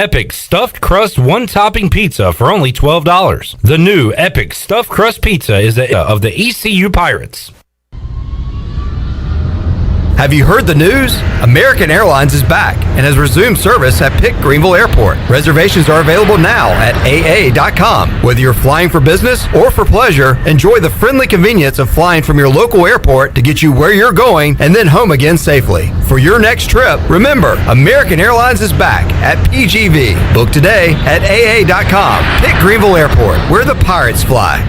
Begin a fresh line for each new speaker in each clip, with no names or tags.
Epic Stuffed Crust One-Topping Pizza for only $12. The new Epic Stuffed Crust Pizza is of the ECU Pirates.
Have you heard the news? American Airlines is back and has resumed service at Pitt Greenville Airport. Reservations are available now at aa.com. Whether you're flying for business or for pleasure, enjoy the friendly convenience of flying from your local airport to get you where you're going and then home again safely. For your next trip, remember, American Airlines is back at PGV. Book today at aa.com. Pitt Greenville Airport, where the Pirates fly.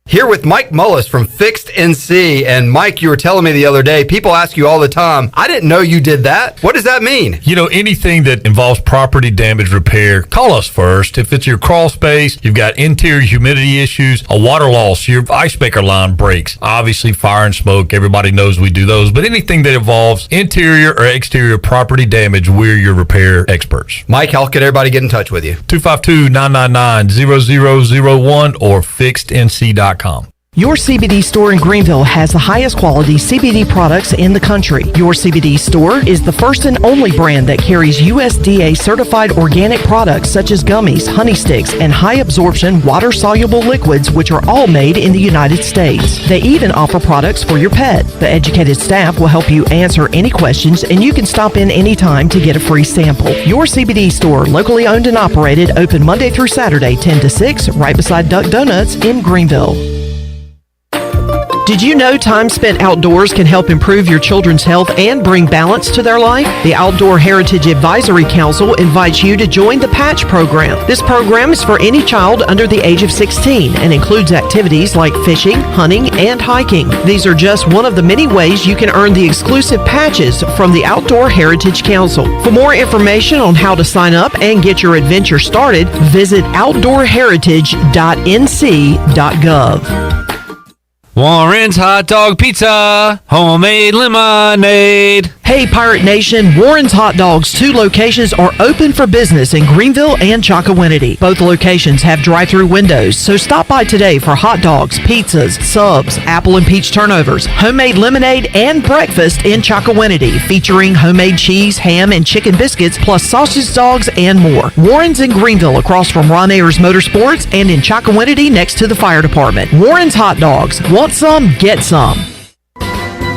Here with Mike Mullis from Fixed NC. And Mike, you were telling me the other day, people ask you all the time, I didn't know you did that. What does that mean?
You know, anything that involves property damage repair, call us first. If it's your crawl space, you've got interior humidity issues, a water loss, your ice maker line breaks, obviously fire and smoke, everybody knows we do those. But anything that involves interior or exterior property damage, we're your repair experts.
Mike, how can everybody get in touch with you?
252-999-0001 or fixednc.com.
Your CBD store in Greenville has the highest quality CBD products in the country. Your CBD store is the first and only brand that carries USDA certified organic products such as gummies, honey sticks, and high absorption water soluble liquids, which are all made in the United States. They even offer products for your pet. The educated staff will help you answer any questions, and you can stop in anytime to get a free sample. Your CBD store, locally owned and operated, open Monday through Saturday 10 to 6, right beside Duck Donuts in Greenville. Did you know time spent outdoors can help improve your children's health and bring balance to their life? The Outdoor Heritage Advisory Council invites you to join the Patch program. This program is for any child under the age of 16 and includes activities like fishing, hunting, and hiking. These are just one of the many ways you can earn the exclusive patches from the Outdoor Heritage Council. For more information on how to sign up and get your adventure started, visit outdoorheritage.nc.gov.
Warren's Hot Dog Pizza, homemade lemonade.
Hey Pirate Nation, Warren's Hot Dogs 2 locations are open for business in Greenville and Chocowinity. Both locations have drive-through windows, so stop by today for hot dogs, pizzas, subs, apple and peach turnovers, homemade lemonade, and breakfast in Chocowinity, featuring homemade cheese, ham, and chicken biscuits, plus sausage dogs and more. Warren's in Greenville across from Ron Ayers Motorsports and in Chocowinity next to the fire department. Warren's Hot Dogs. Want some? Get some.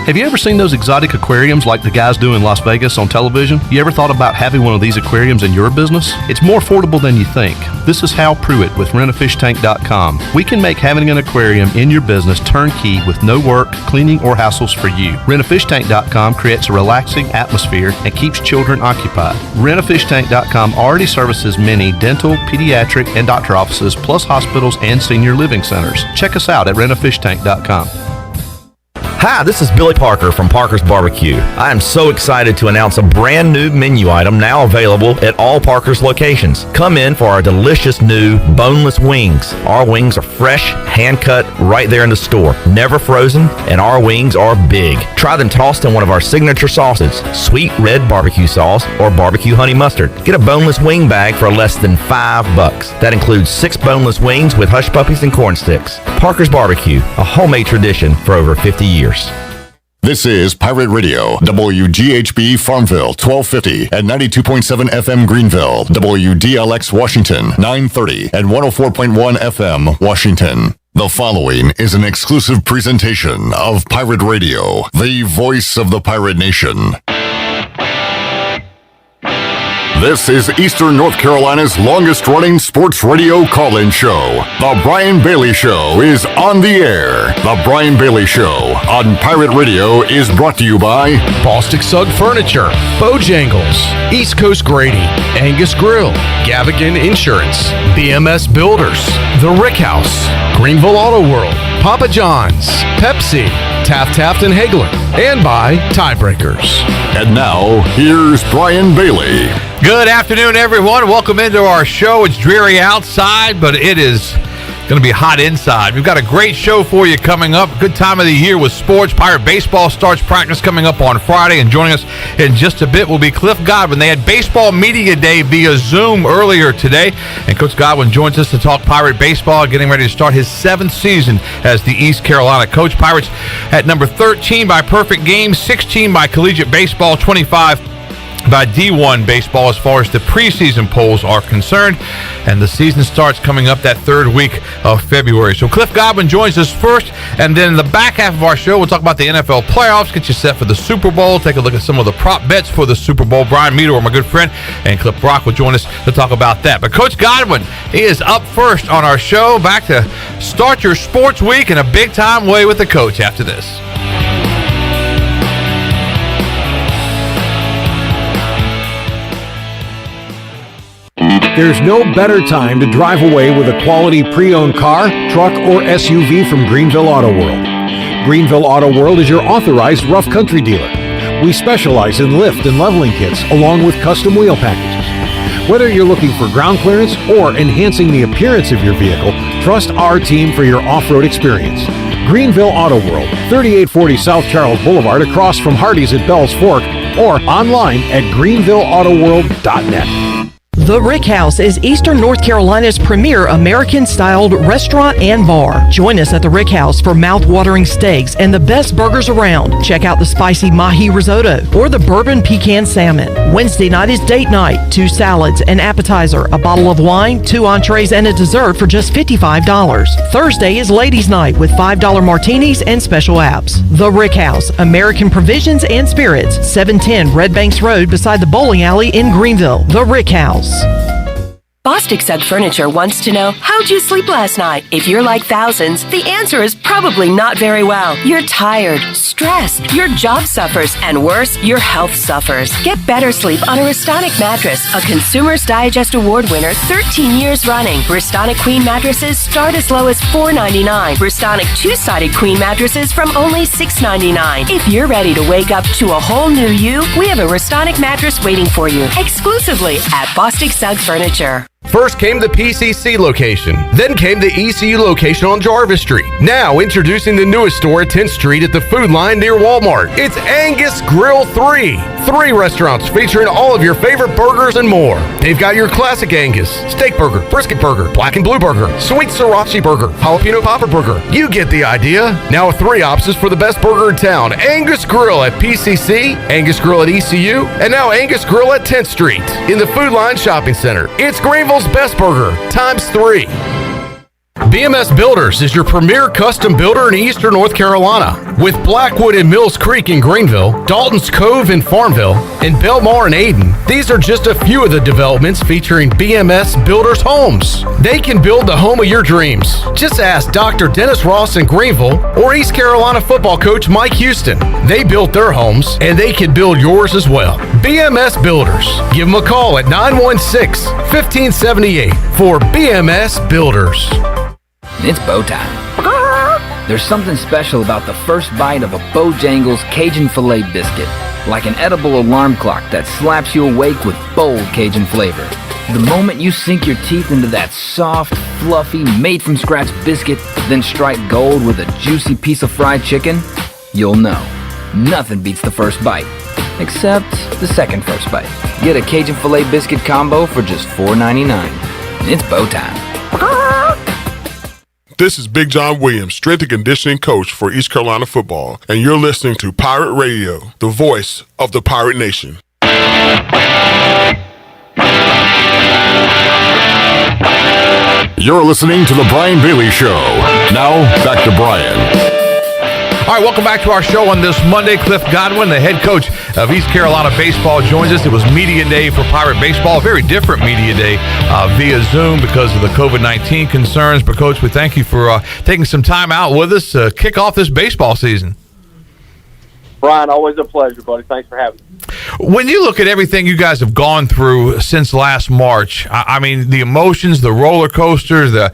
Have you ever seen those exotic aquariums like the guys do in Las Vegas on television? You ever thought about having one of these aquariums in your business? It's more affordable than you think. This is Hal Pruitt with rentafishtank.com. We can make having an aquarium in your business turnkey with no work, cleaning, or hassles for you. Rentafishtank.com creates a relaxing atmosphere and keeps children occupied. Rentafishtank.com already services many dental, pediatric, and doctor offices, plus hospitals and senior living centers. Check us out at rentafishtank.com.
Hi, this is Billy Parker from Parker's Barbecue. I am so excited to announce a brand new menu item now available at all Parker's locations. Come in for our delicious new boneless wings. Our wings are fresh, hand-cut, right there in the store. Never frozen, and our wings are big. Try them tossed in one of our signature sauces, sweet red barbecue sauce or barbecue honey mustard. Get a boneless wing bag for less than $5. That includes 6 boneless wings with hush puppies and corn sticks. Parker's Barbecue, a homemade tradition for over 50 years.
This is Pirate Radio, WGHB Farmville, 1250 and 92.7 FM Greenville, WDLX Washington, 930 and 104.1 FM Washington. The following is an exclusive presentation of Pirate Radio, the voice of the pirate nation. This is Eastern North Carolina's longest-running sports radio call-in show. The Brian Bailey Show is on the air. The Brian Bailey Show on Pirate Radio is brought to you by
Bostic Sugg Furniture, Bojangles, East Coast Grading, Angus Grill, Gavigan Insurance, BMS Builders, The Rick House, Greenville Auto World, Papa John's, Pepsi, Taft and Hagler, and by Tiebreakers.
And now, here's Brian Bailey.
Good afternoon, everyone. Welcome into our show. It's dreary outside, but it is going to be hot inside. We've got a great show for you coming up. Good time of the year with sports. Pirate baseball starts practice coming up on Friday, and joining us in just a bit will be Cliff Godwin. They had baseball media day via Zoom earlier today, and Coach Godwin joins us to talk Pirate baseball, getting ready to start his 7th season as the East Carolina coach. Pirates at number 13 by perfect game, 16 by collegiate baseball, 25 by D1 baseball as far as the preseason polls are concerned, and the season starts coming up that third week of February. So Cliff Godwin joins us first, and then in the back half of our show, we'll talk about the NFL playoffs, get you set for the Super Bowl, take a look at some of the prop bets for the Super Bowl. Brian Meador, my good friend, and Cliff Brock will join us to talk about that. But Coach Godwin, he is up first on our show, back to start your sports week in a big-time way with the coach after this.
There's no better time to drive away with a quality pre-owned car, truck, or SUV from Greenville Auto World. Greenville Auto World is your authorized rough country dealer. We specialize in lift and leveling kits along with custom wheel packages. Whether you're looking for ground clearance or enhancing the appearance of your vehicle, trust our team for your off-road experience. Greenville Auto World, 3840 South Charles Boulevard across from Hardee's at Bell's Fork, or online at greenvilleautoworld.net.
The Rick House is Eastern North Carolina's premier American-styled restaurant and bar. Join us at the Rick House for mouth-watering steaks and the best burgers around. Check out the spicy mahi risotto or the bourbon pecan salmon. Wednesday night is date night. 2 salads, an appetizer, a bottle of wine, 2 entrees, and a dessert for just $55. Thursday is ladies' night with $5 martinis and special apps. The Rick House, American Provisions and Spirits, 710 Red Banks Road beside the bowling alley in Greenville. The Rick House.
Bostic Sugg Furniture wants to know, how'd you sleep last night? If you're like thousands, the answer is probably not very well. You're tired, stressed, your job suffers, and worse, your health suffers. Get better sleep on a Restonic mattress, a Consumer's Digest Award winner 13 years running. Restonic Queen mattresses start as low as $4.99. Restonic 2-sided Queen mattresses from only $6.99. If you're ready to wake up to a whole new you, we have a Restonic mattress waiting for you, exclusively at Bostic Sugg Furniture.
First came the PCC location, then came the ECU location on Jarvis Street. Now introducing the newest store at 10th Street at the Food Line near Walmart. It's Angus Grill 3. 3 restaurants featuring all of your favorite burgers and more. They've got your classic Angus, steak burger, brisket burger, black and blue burger, sweet sriracha burger, jalapeno popper burger. You get the idea. Now 3 options for the best burger in town. Angus Grill at PCC, Angus Grill at ECU, and now Angus Grill at 10th Street in the Food Line Shopping Center. It's Greenville's best burger, times 3. BMS Builders is your premier custom builder in Eastern North Carolina. With Blackwood and Mills Creek in Greenville, Dalton's Cove in Farmville, and Belmar in Ayden, these are just a few of the developments featuring BMS Builders homes. They can build the home of your dreams. Just ask Dr. Dennis Ross in Greenville or East Carolina football coach Mike Houston. They built their homes, and they can build yours as well. BMS Builders. Give them a call at 916-1578 for BMS Builders.
It's bow time. There's something special about the first bite of a Bojangles Cajun Filet biscuit. Like an edible alarm clock that slaps you awake with bold Cajun flavor. The moment you sink your teeth into that soft, fluffy, made-from-scratch biscuit, then strike gold with a juicy piece of fried chicken, you'll know. Nothing beats the first bite. Except the second first bite. Get a Cajun Filet biscuit combo for just $4.99. It's bow time.
This is Big John Williams, strength and conditioning coach for East Carolina football, and you're listening to Pirate Radio, the voice of the Pirate Nation.
You're listening to The Brian Bailey Show. Now, back to Brian.
All right, welcome back to our show on this Monday. Cliff Godwin, the head coach of East Carolina Baseball, joins us. It was media day for Pirate Baseball, a very different media day via Zoom because of the COVID-19 concerns. But, Coach, we thank you for taking some time out with us to kick off this baseball season.
Brian, always a pleasure, buddy. Thanks for having me.
When you look at everything you guys have gone through since last March, I mean, the emotions, the roller coaster,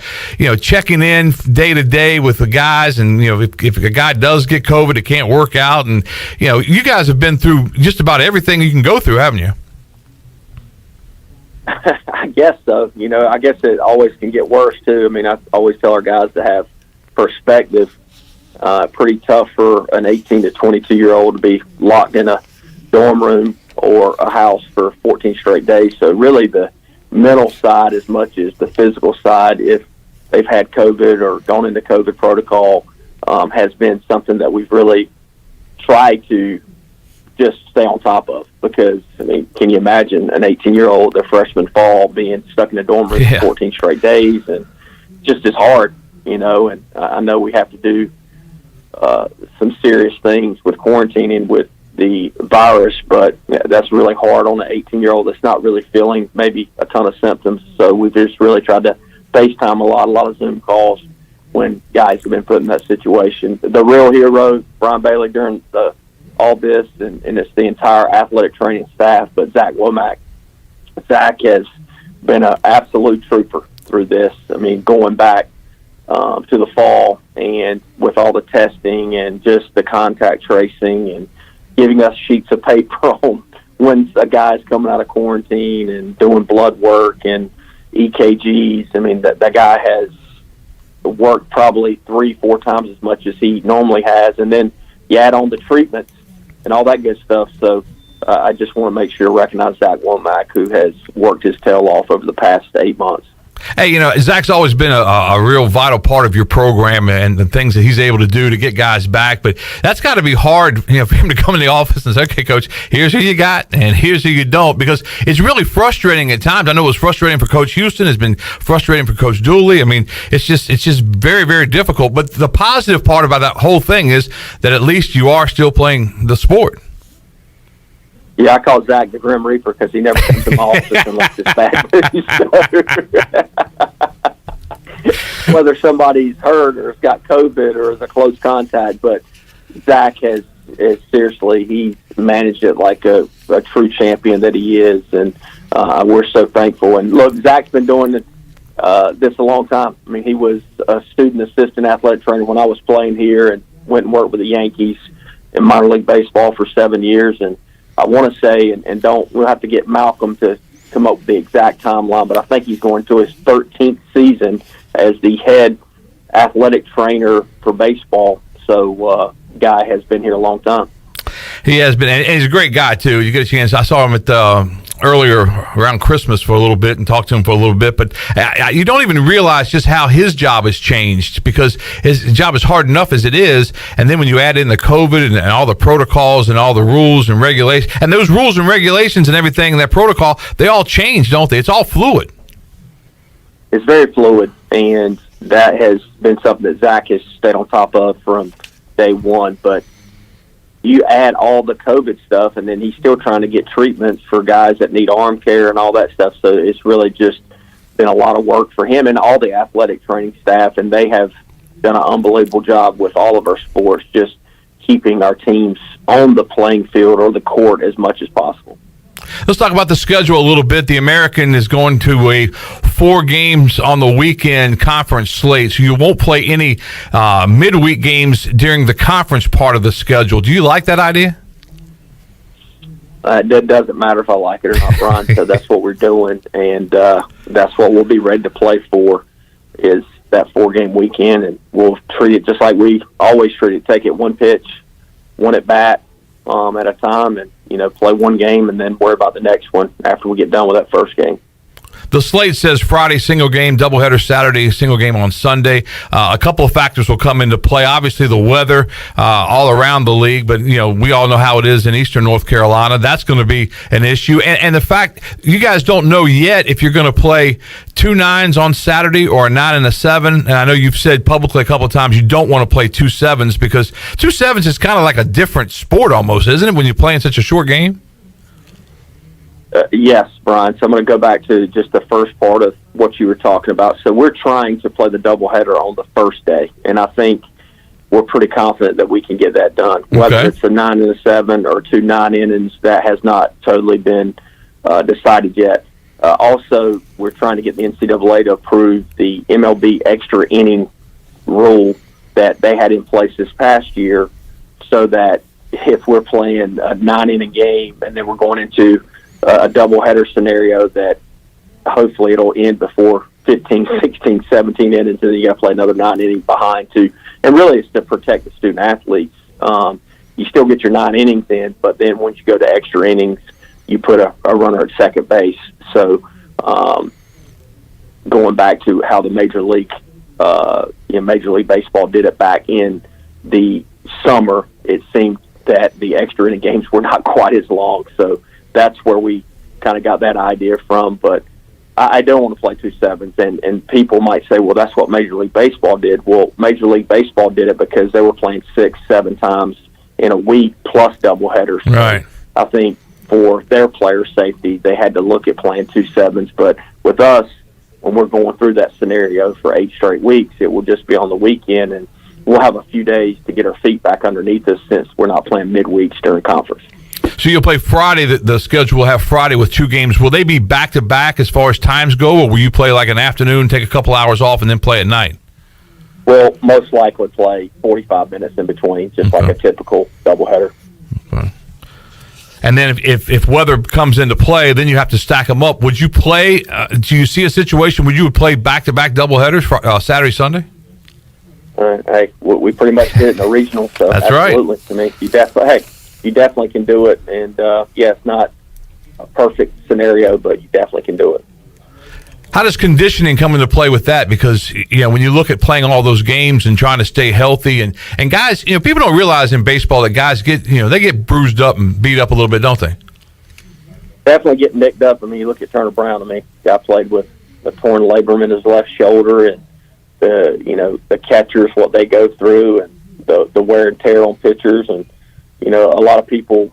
checking in day to day with the guys, and if a guy does get COVID, it can't work out, and you guys have been through just about everything you can go through, haven't you?
I guess so. I guess it always can get worse too. I mean, I always tell our guys to have perspective. Pretty tough for an 18 to 22-year-old to be locked in a dorm room or a house for 14 straight days. So really the mental side as much as the physical side, if they've had COVID or gone into COVID protocol, has been something that we've really tried to just stay on top of, because, I mean, can you imagine an 18-year-old, their freshman fall, being stuck in a dorm room for 14 straight days, and just as hard, you know. And I know we have to do some serious things with quarantining with the virus, but that's really hard on an 18-year-old that's not really feeling maybe a ton of symptoms. So we've just really tried to FaceTime a lot of Zoom calls when guys have been put in that situation. The real hero, Brian Bailey, during all this, and it's the entire athletic training staff, but Zach Womack. Zach has been an absolute trooper through this. I mean, going back to the fall, and with all the testing and just the contact tracing, and giving us sheets of paper on when a guy's coming out of quarantine, and doing blood work and EKGs. I mean, that guy has worked probably 3-4 times as much as he normally has, and then you add on the treatments and all that good stuff. So I just want to make sure to recognize Zach Womack, who has worked his tail off over the past 8 months.
Hey, you know, Zach's always been a real vital part of your program and the things that he's able to do to get guys back. But that's got to be hard, you know, for him to come in the office and say, okay, Coach, here's who you got and here's who you don't, because it's really frustrating at times. I know it was frustrating for Coach Houston. It's been frustrating for Coach Dooley. I mean, it's just very, very difficult. But the positive part about that whole thing is that at least you are still playing the sport.
Yeah, I call Zach the Grim Reaper because he never comes to my office unless it's bad news. Whether somebody's hurt or has got COVID or is a close contact, but Zach has seriously, he's managed it like a true champion that he is, and we're so thankful. And look, Zach's been doing this a long time. I mean, he was a student assistant athletic trainer when I was playing here, and went and worked with the Yankees in minor league baseball for 7 years. And I want to say, and we'll have to get Malcolm to come up with the exact timeline, but I think he's going to his 13th season as the head athletic trainer for baseball. So, guy has been here a long time.
He has been, and he's a great guy too. You get a chance. I saw him at earlier around Christmas for a little bit and talked to him for a little bit, but you don't even realize just how his job has changed, because his job is hard enough as it is, and then when you add in the COVID and all the protocols and all the rules and regulations, and those rules and regulations and everything, that protocol, they all change, don't they? It's all fluid.
It's very fluid, and that has been something that Zach has stayed on top of from day one. But you add all the COVID stuff, and then he's still trying to get treatments for guys that need arm care and all that stuff. So it's really just been a lot of work for him and all the athletic training staff, and they have done an unbelievable job with all of our sports, just keeping our teams on the playing field or the court as much as possible.
Let's talk about the schedule a little bit. The American is going to a 4 games on the weekend conference slate, so you won't play any midweek games during the conference part of the schedule. Do you like that idea?
It doesn't matter if I like it or not, Brian. So that's what we're doing, and that's what we'll be ready to play for, is that 4-game weekend, and we'll treat it just like we always treat it. Take it one pitch, one at bat at a time, and play one game and then worry about the next one after we get done with that first game.
The slate says Friday, single game, doubleheader Saturday, single game on Sunday. A couple of factors will come into play. Obviously, the weather all around the league, but we all know how it is in eastern North Carolina. That's going to be an issue. And the fact you guys don't know yet if you're going to play 2 9s on Saturday or a 9 and a 7. And I know you've said publicly a couple of times you don't want to play 2 7s, because 2 7s is kind of like a different sport almost, isn't it, when you're playing such a short game?
Yes, Brian. So I'm going to go back to just the first part of what you were talking about. So we're trying to play the doubleheader on the first day, and I think we're pretty confident that we can get that done. Whether it's a 9 and a 7 or 2 9 innings, that has not totally been decided yet. Also, we're trying to get the NCAA to approve the MLB extra inning rule that they had in place this past year, so that if we're playing a 9-inning game and then we're going into a doubleheader scenario, that hopefully it'll end before 15, 16, 17 innings, and then you got to play another 9 innings behind too. And really, it's to protect the student athletes. You still get your 9 innings in, but then once you go to extra innings, you put a runner at second base. So going back to how the Major League Baseball did it back in the summer, it seemed that the extra inning games were not quite as long. So that's where we kind of got that idea from. But I don't want to play 2 sevens, and people might say, well, that's what Major League Baseball did. Well, Major League Baseball did it because they were playing 6-7 times in a week plus doubleheaders.
Right.
I think for their player safety, they had to look at playing 2 sevens. But with us, when we're going through that scenario for 8 straight weeks, it will just be on the weekend, and we'll have a few days to get our feet back underneath us since we're not playing midweeks during conference.
So you'll play Friday. The schedule will have Friday with 2 games. Will they be back-to-back as far as times go, or will you play like an afternoon, take a couple hours off, and then play at night?
We'll most likely play 45 minutes in between, just like a typical doubleheader.
Okay. And then if weather comes into play, then you have to stack them up. Would you play do you see a situation where you would play back-to-back doubleheaders for Saturday, Sunday?
Hey, we pretty much did it in the regional, so
That's
absolutely.
right.
To me, you definitely can do it. And, it's not a perfect scenario, but you definitely can do it.
How does conditioning come into play with that? Because, when you look at playing all those games and trying to stay healthy, and guys, people don't realize in baseball that guys get, they get bruised up and beat up a little bit, don't they?
Definitely get nicked up. I mean, you look at Turner Brown. I mean, guy played with a torn labrum in his left shoulder, and the catchers, what they go through, and the wear and tear on pitchers. And, a lot of people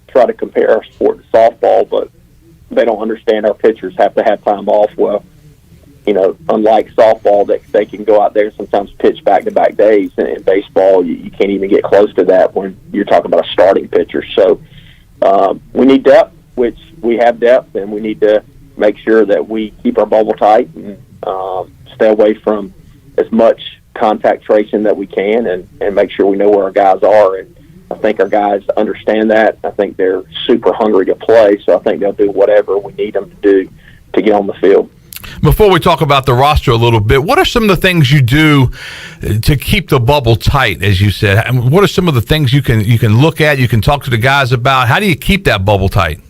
try to compare our sport to softball, but they don't understand our pitchers have to have time off. Well, unlike softball, that they can go out there and sometimes pitch back-to-back days. And in baseball, you can't even get close to that when you're talking about a starting pitcher. So we need depth, which we have depth, and we need to make sure that we keep our bubble tight and stay away from as much contact tracing that we can, and make sure we know where our guys are. And I think our guys understand that. I think they're super hungry to play, so I think they'll do whatever we need them to do to get on the field.
Before we talk about the roster a little bit, what are some of the things you do to keep the bubble tight, as you said? What are some of the things you can look at, you can talk to the guys about? How do you keep that bubble tight?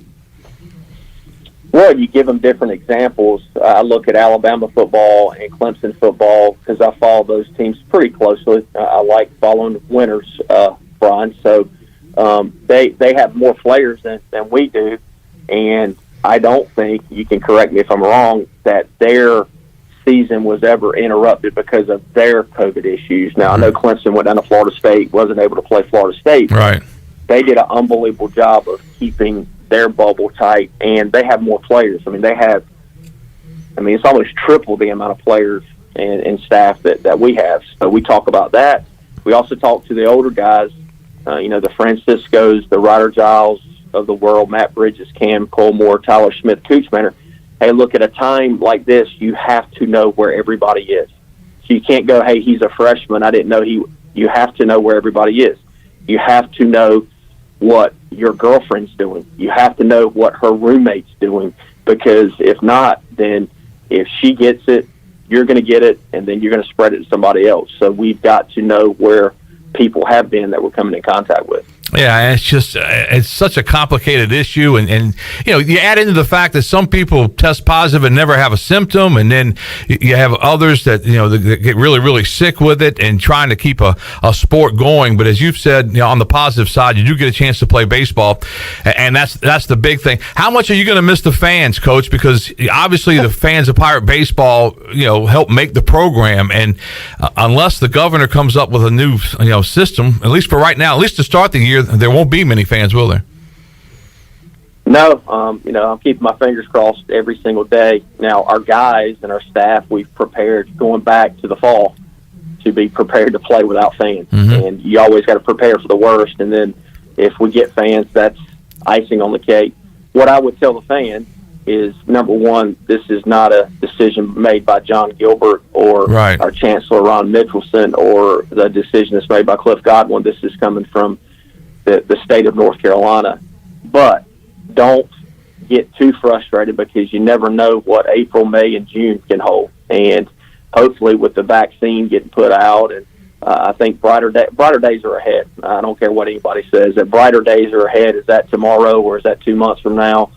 Well, you give them different examples. I look at Alabama football and Clemson football because I follow those teams pretty closely. I like following winners, Brian. So they have more players than we do, and I don't think, you can correct me if I'm wrong, that their season was ever interrupted because of their COVID issues. Now, I know Clemson went down to Florida State, wasn't able to play Florida State.
Right.
They did an unbelievable job of keeping their bubble tight, and they have more players. I mean, it's almost triple the amount of players and staff that we have. So we talk about that. We also talk to the older guys, the Franciscos, the Ryder Giles of the world, Matt Bridges, Cam Colmore, Tyler Smith, Coochmanner. Hey, look, at a time like this, you have to know where everybody is. So you can't go, hey, he's a freshman, I didn't know you have to know where everybody is. You have to know what your girlfriend's doing. You have to know what her roommate's doing, because if not, then if she gets it, you're going to get it, and then you're going to spread it to somebody else. So we've got to know where people have been that we're coming in contact with.
Yeah, it's such a complicated issue, and you add into the fact that some people test positive and never have a symptom, and then you have others that that get really, really sick with it, and trying to keep a sport going. But as you've said, on the positive side, you do get a chance to play baseball, and that's the big thing. How much are you going to miss the fans, Coach? Because obviously the fans of Pirate Baseball, help make the program, and unless the governor comes up with a new system, at least for right now, at least to start the year, there won't be many fans, will there?
No, I'm keeping my fingers crossed every single day. Now, our guys and our staff, we've prepared going back to the fall to be prepared to play without fans. Mm-hmm. And you always got to prepare for the worst. And then if we get fans, that's icing on the cake. What I would tell the fans is, number one, this is not a decision made by John Gilbert or our Chancellor Ron Mitchelson, or the decision that's made by Cliff Godwin. This is coming from the state of North Carolina. But don't get too frustrated, because you never know what April, May, and June can hold. And hopefully with the vaccine getting put out, and I think brighter days are ahead. I don't care what anybody says. That brighter days are ahead. Is that tomorrow, or is that 2 months from now?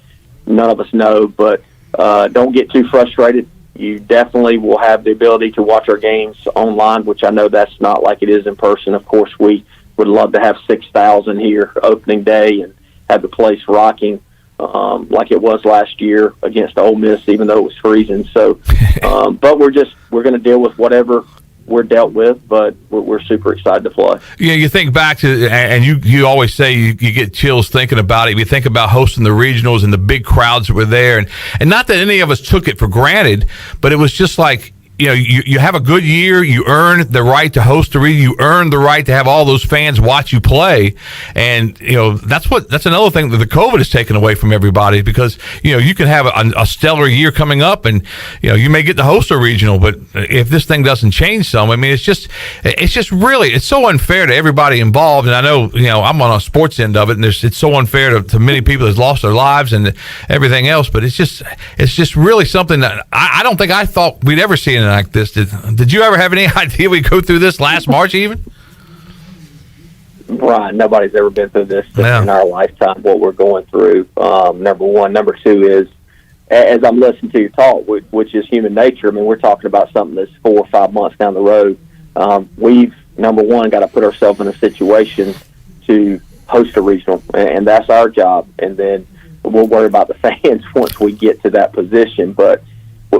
None of us know. But don't get too frustrated. You definitely will have the ability to watch our games online, which I know that's not like it is in person. Of course, we would love to have 6,000 here opening day and have the place rocking like it was last year against Ole Miss, even though it was freezing. So, but we're going to deal with whatever we're dealt with, but we're super excited to play.
Yeah, you think back to, and you always say you get chills thinking about it. You think about hosting the regionals and the big crowds that were there, and not that any of us took it for granted, but it was just like, you know, you have a good year, you earn the right to host the region, you earn the right to have all those fans watch you play, and you know that's another thing that the COVID has taken away from everybody, because you know you can have a stellar year coming up, and you know you may get to host a regional, but if this thing doesn't change some, I mean it's just really, it's so unfair to everybody involved. And I know, you know, I'm on a sports end of it, and it's so unfair to many people that's lost their lives and everything else, but it's just really something that I don't think I thought we'd ever see in like this. Did you ever have any idea we'd go through this last March even?
Brian, nobody's ever been through this in our lifetime, what we're going through. Number one. Number two is, as I'm listening to your talk, which is human nature, I mean, we're talking about something that's 4 or 5 months down the road. We've, number one, got to put ourselves in a situation to host a regional, and that's our job. And then we'll worry about the fans once we get to that position. But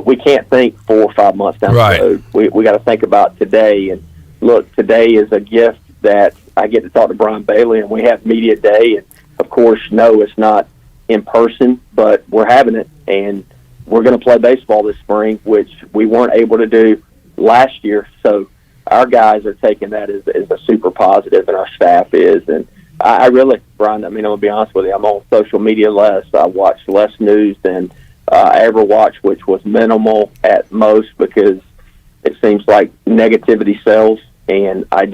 we can't think 4 or 5 months down the road. We got to think about today. And look, today is a gift that I get to talk to Brian Bailey, and we have media day. And of course, no, it's not in person, but we're having it, and we're going to play baseball this spring, which we weren't able to do last year. So our guys are taking that as a super positive, and our staff is. And I really, Brian, I mean, I'm going to be honest with you, I'm on social media less. I watch less news than I ever watched, which was minimal at most, because it seems like negativity sells, and I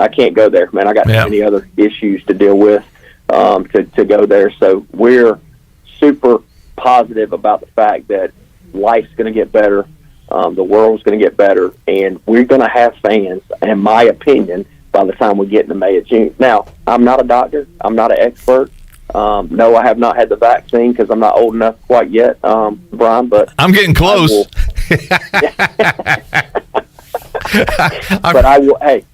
can't go there, man. I got too many other issues to deal with to go there. So we're super positive about the fact that life's going to get better, the world's going to get better, and we're going to have fans, in my opinion, by the time we get into May or June. Now, I'm not a doctor. I'm not an expert. No, I have not had the vaccine because I'm not old enough quite yet, Brian. But
I'm getting close.
But I will. Hey,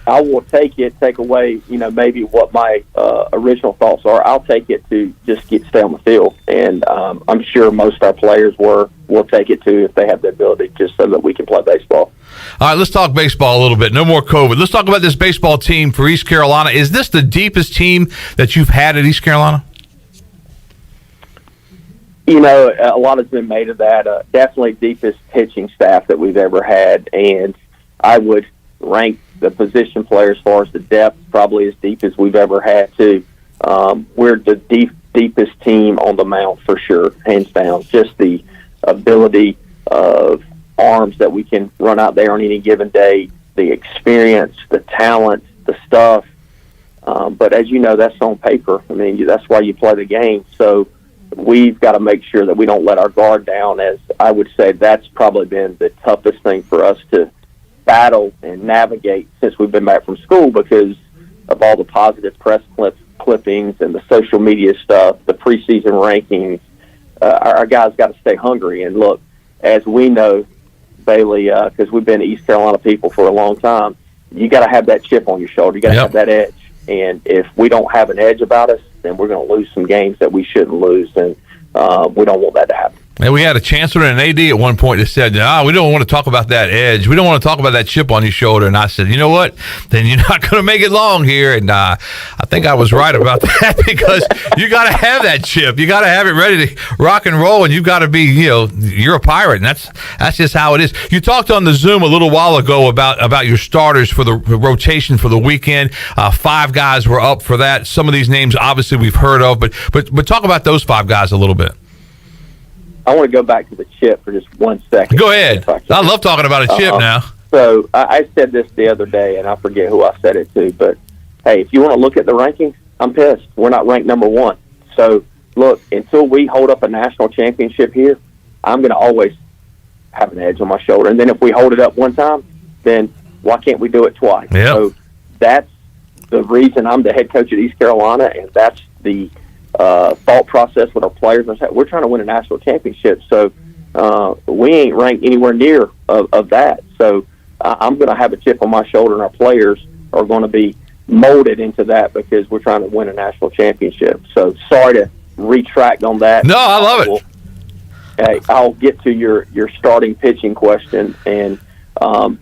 I will take away, you know, maybe what my original thoughts are. I'll take it to just stay on the field, and I'm sure most of our players will take it too if they have the ability, just so that we can play baseball.
All right, let's talk baseball a little bit. No more COVID. Let's talk about this baseball team for East Carolina. Is this the deepest team that you've had at East Carolina?
You know, a lot has been made of that. Definitely deepest pitching staff that we've ever had, and I would rank the position players as far as the depth probably as deep as we've ever had too. We're the deepest team on the mound for sure, hands down. Just the ability of arms that we can run out there on any given day, the experience, the talent, the stuff. But as you know, that's on paper. I mean, that's why you play the game. So we've got to make sure that we don't let our guard down, as I would say that's probably been the toughest thing for us to battle and navigate since we've been back from school, because of all the positive press clippings and the social media stuff, the preseason rankings. Our guys got to stay hungry. And look, as we know, Bailey, because we've been East Carolina people for a long time, you got to have that chip on your shoulder. You got to have that edge. And if we don't have an edge about us, then we're going to lose some games that we shouldn't lose. And we don't want that to happen.
And we had a chancellor and an AD at one point that said, we don't want to talk about that edge. We don't want to talk about that chip on your shoulder. And I said, you know what? Then you're not going to make it long here. And I think I was right about that, because you got to have that chip. You got to have it ready to rock and roll, and you've got to be, you're a pirate. And that's just how it is. You talked on the Zoom a little while ago about your starters for the rotation for the weekend. 5 guys were up for that. Some of these names, obviously, we've heard of. But talk about those 5 guys a little bit.
I want to go back to the chip for just 1 second.
Go ahead. I love talking about a chip now.
So I said this the other day, and I forget who I said it to, but, hey, if you want to look at the rankings, I'm pissed. We're not ranked number 1. So, look, until we hold up a national championship here, I'm going to always have an edge on my shoulder. And then if we hold it up one time, then why can't we do it twice?
Yep.
So that's the reason I'm the head coach at East Carolina, and that's the thought process with our players. We're trying to win a national championship, so we ain't ranked anywhere near of that. So I'm going to have a chip on my shoulder, and our players are going to be molded into that because we're trying to win a national championship. So sorry to retract on that.
No, I love it.
I'll get to your starting pitching question, and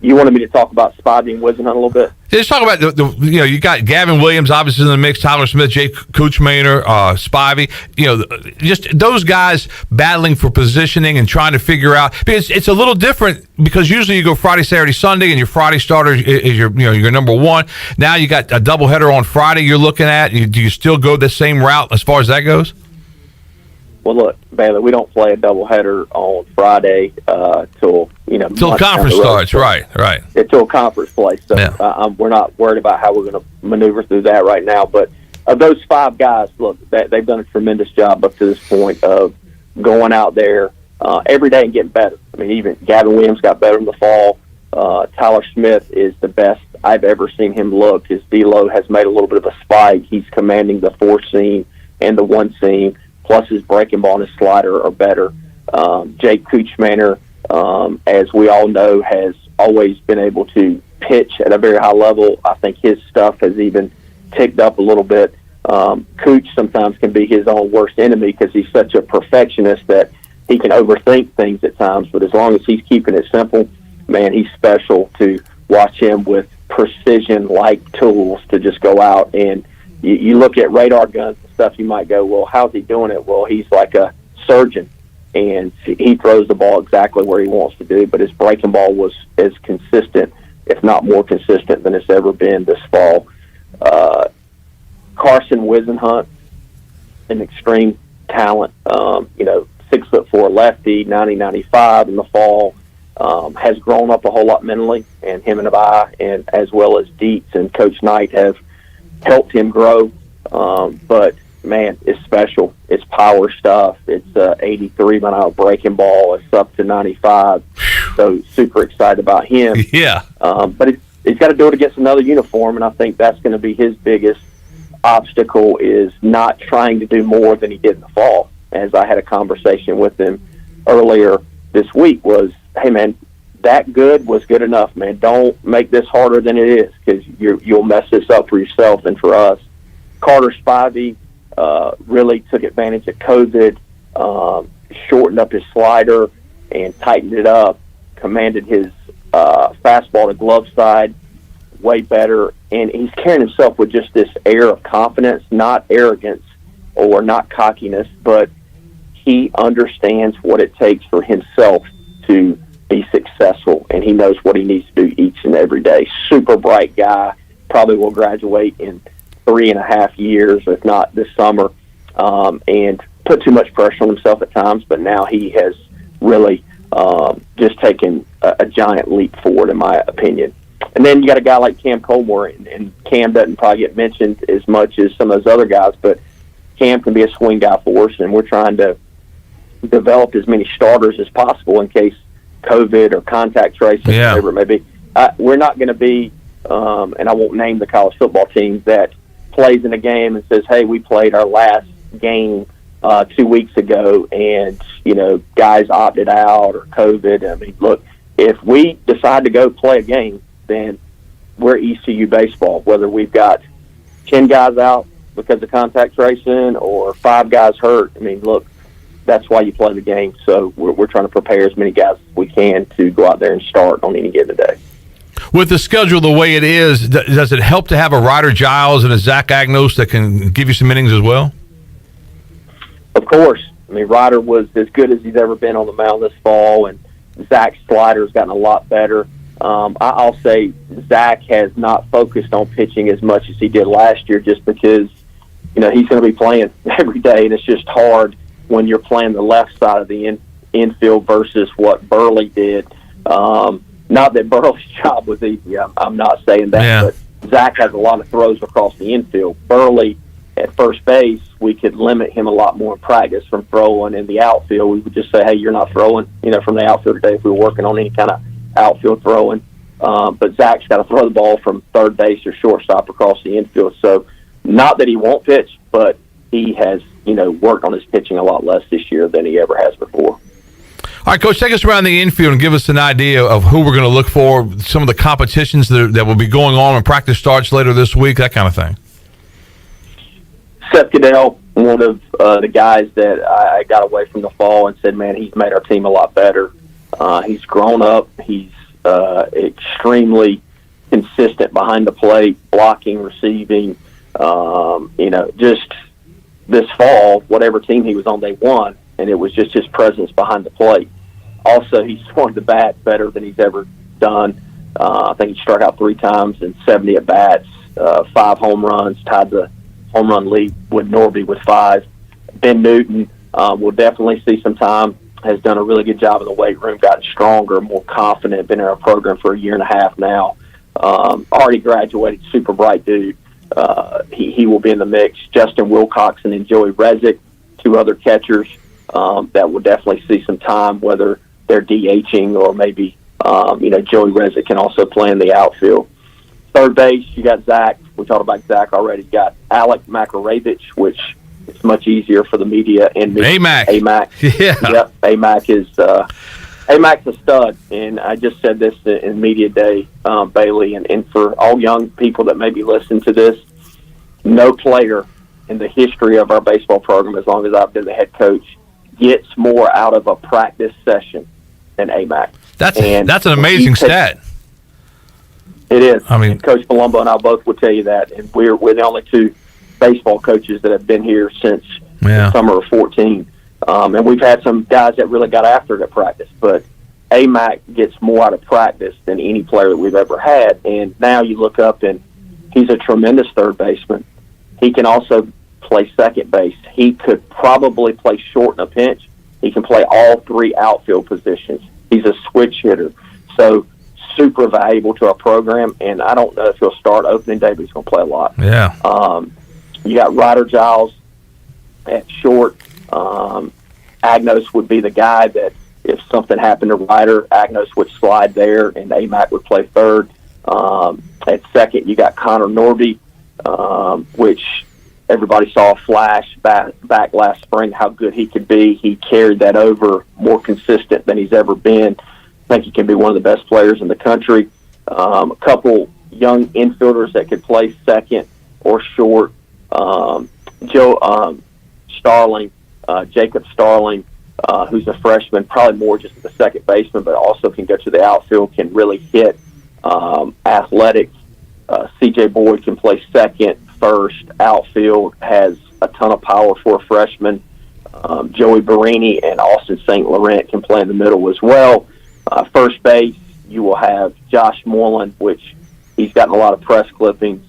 you wanted me to talk about Spivey and Wisenhunt a little bit.
Let's talk about you got Gavin Williams obviously in the mix, Tyler Smith, Jake Kuchmaner, Spivey. Just those guys battling for positioning and trying to figure out, because it's a little different because usually you go Friday, Saturday, Sunday, and your Friday starter is your number one. Now you got a doubleheader on Friday. You're looking at. Do you still go the same route as far as that goes?
Well, look, Bailey, we don't play a doubleheader on Friday till
conference starts, right?
Until conference play. So we're not worried about how we're going to maneuver through that right now. But of those 5 guys, look, they've done a tremendous job up to this point of going out there every day and getting better. I mean, even Gavin Williams got better in the fall. Tyler Smith is the best I've ever seen him look. His velo has made a little bit of a spike. He's commanding the 4-seam and the 1-seam. Plus his breaking ball and his slider are better. Jake Kuchmaner, as we all know, has always been able to pitch at a very high level. I think his stuff has even ticked up a little bit. Cooch sometimes can be his own worst enemy because he's such a perfectionist that he can overthink things at times. But as long as he's keeping it simple, man, he's special to watch him with precision-like tools to just go out and you look at radar guns and stuff, you might go, well, how's he doing it? Well, he's like a surgeon, and he throws the ball exactly where he wants to do, but his breaking ball was as consistent, if not more consistent, than it's ever been this fall. Carson Wisenhunt, an extreme talent, 6'4" lefty, 90-95 in the fall, has grown up a whole lot mentally, and him and I, and as well as Dietz and Coach Knight have helped him grow, but man, it's special. It's power stuff. It's 83 mile breaking ball. It's up to 95. So super excited about him.
Yeah.
But he's got to do it against another uniform, and I think that's going to be his biggest obstacle is not trying to do more than he did in the fall. As I had a conversation with him earlier this week was, hey man, that good was good enough, man. Don't make this harder than it is because you'll mess this up for yourself and for us. Carter Spivey really took advantage of COVID, shortened up his slider and tightened it up, commanded his fastball to glove side way better, and he's carrying himself with just this air of confidence, not arrogance or not cockiness, but he understands what it takes for himself to be successful, and he knows what he needs to do each and every day. Super bright guy, probably will graduate in 3.5 years, if not this summer, and put too much pressure on himself at times, but now he has really just taken a giant leap forward, in my opinion. And then you got a guy like Cam Colmore, and Cam doesn't probably get mentioned as much as some of those other guys, but Cam can be a swing guy for us, and we're trying to develop as many starters as possible in case COVID or contact tracing, whatever it may be. We're not going to be, and I won't name the college football team that plays in a game and says, hey, we played our last game 2 weeks ago and, guys opted out or COVID. I mean, look, if we decide to go play a game, then we're ECU baseball, whether we've got 10 guys out because of contact tracing or 5 guys hurt. I mean, look, that's why you play the game. So we're trying to prepare as many guys as we can to go out there and start on any given day.
With the schedule the way it is, does it help to have a Ryder Giles and a Zach Agnos that can give you some innings as well?
Of course. I mean, Ryder was as good as he's ever been on the mound this fall, and Zach's slider has gotten a lot better. I'll say Zach has not focused on pitching as much as he did last year just because, he's going to be playing every day, and it's just hard when you're playing the left side of the infield versus what Burley did. Not that Burley's job was easy. I'm not saying that, but Zach has a lot of throws across the infield. Burley at first base, we could limit him a lot more in practice from throwing in the outfield. We would just say, hey, you're not throwing, from the outfield today if we were working on any kind of outfield throwing. But Zach's got to throw the ball from third base or shortstop across the infield. So not that he won't pitch, but he has, worked on his pitching a lot less this year than he ever has before.
All All right, Coach, take us around the infield and give us an idea of who we're going to look for, some of the competitions that will be going on when practice starts later this week, that kind of thing.
Seth Goodell, one of the guys that I got away from the fall and said, man, he's made our team a lot better. He's grown up. He's extremely consistent behind the plate, blocking, receiving. Just this fall, whatever team he was on, they won, and it was just his presence behind the plate. Also, he swung the bat better than he's ever done. I think he struck out 3 times in 70 at-bats, 5 home runs, tied the home run lead with Norby with 5. Ben Newton will definitely see some time, has done a really good job in the weight room, gotten stronger, more confident, been in our program for a year and a half now. Already graduated, super bright dude. He will be in the mix. Justin Wilcoxon and Joey Rezick, 2 other catchers that will definitely see some time, whether they're DHing or maybe, Joey Rezick can also play in the outfield. Third base, you got Zach. We talked about Zach already. You got Alec Makaravich, which is much easier for the media. And
AMAC.
Yeah. Yep. AMAC's a stud. And I just said this in media day, Bailey, and for all young people that maybe listen to this, no player in the history of our baseball program, as long as I've been the head coach, gets more out of a practice session than AMAC.
That's an amazing stat.
It is.
I mean,
Coach Palumbo and I both will tell you that, and we're the only 2 baseball coaches that have been here since the summer of 14. And we've had some guys that really got after it at practice, but AMAC gets more out of practice than any player that we've ever had. And now you look up, and he's a tremendous third baseman. He can also play second base. He could probably play short in a pinch. He can play all 3 outfield positions. He's a switch hitter. So super valuable to our program, and I don't know if he'll start opening day, but he's going to play a lot.
Yeah.
You got Ryder Giles at short. Agnos would be the guy that if something happened to Ryder, Agnos would slide there, and AMAC would play third. At second, you got Connor Norby, which everybody saw a flash back last spring, how good he could be. He carried that over, more consistent than he's ever been. I think he can be one of the best players in the country. A couple young infielders that could play second or short. Jacob Starling, who's a freshman, probably more just at the second baseman, but also can go to the outfield, can really hit. Athletic. CJ Boyd can play second, first, outfield, has a ton of power for a freshman. Joey Barini and Austin St. Laurent can play in the middle as well. First base, you will have Josh Moreland, which he's gotten a lot of press clippings.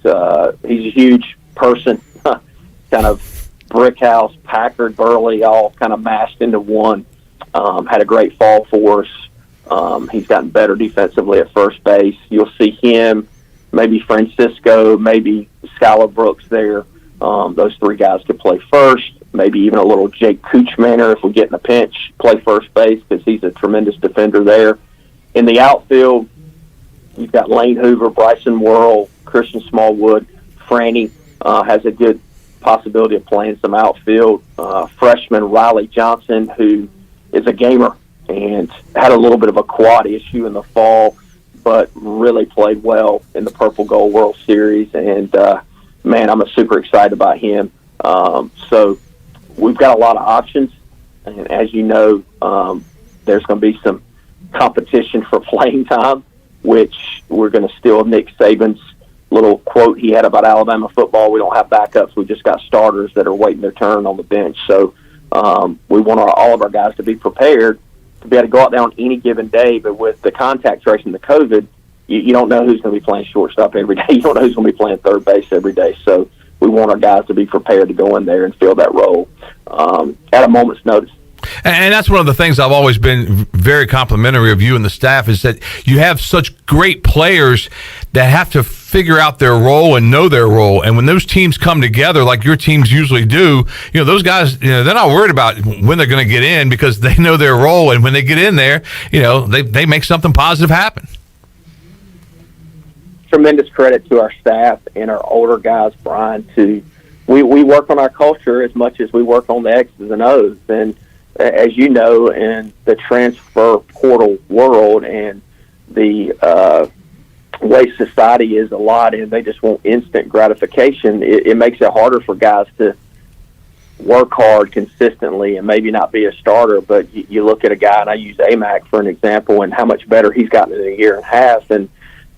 He's a huge person, kind of brick house, Packard, Burley, all kind of mashed into one. Had a great fall for us. He's gotten better defensively at first base. You'll see him, maybe Francisco, maybe Skylar Brooks there. Those 3 guys could play first. Maybe even a little Jake Kuchmaner if we get in a pinch, play first base because he's a tremendous defender there. In the outfield, you've got Lane Hoover, Bryson Worrell, Christian Smallwood. Franny has a good possibility of playing some outfield. Freshman Riley Johnson, who is a gamer and had a little bit of a quad issue in the fall, but really played well in the Purple Gold World Series. And, man, I'm super excited about him. So we've got a lot of options. And as you know, there's going to be some competition for playing time, which we're going to steal Nick Saban's little quote he had about Alabama football. We don't have backups. We just got starters that are waiting their turn on the bench. So we want all of our guys to be prepared to be able to go out there on any given day. But with the contact tracing, the COVID, you don't know who's going to be playing shortstop every day. You don't know who's going to be playing third base every day. So we want our guys to be prepared to go in there and fill that role at a moment's notice.
And that's one of the things I've always been very complimentary of you and the staff is that you have such great players that have to figure out their role and know their role. And when those teams come together, like your teams usually do, those guys, they're not worried about when they're going to get in because they know their role. And when they get in there, they make something positive happen.
Tremendous credit to our staff and our older guys, Brian, we work on our culture as much as we work on the X's and O's. And, as you know, in the transfer portal world and the way society is a lot, and they just want instant gratification, it makes it harder for guys to work hard consistently and maybe not be a starter. But you look at a guy, and I use AMAC for an example, and how much better he's gotten in a year and a half. And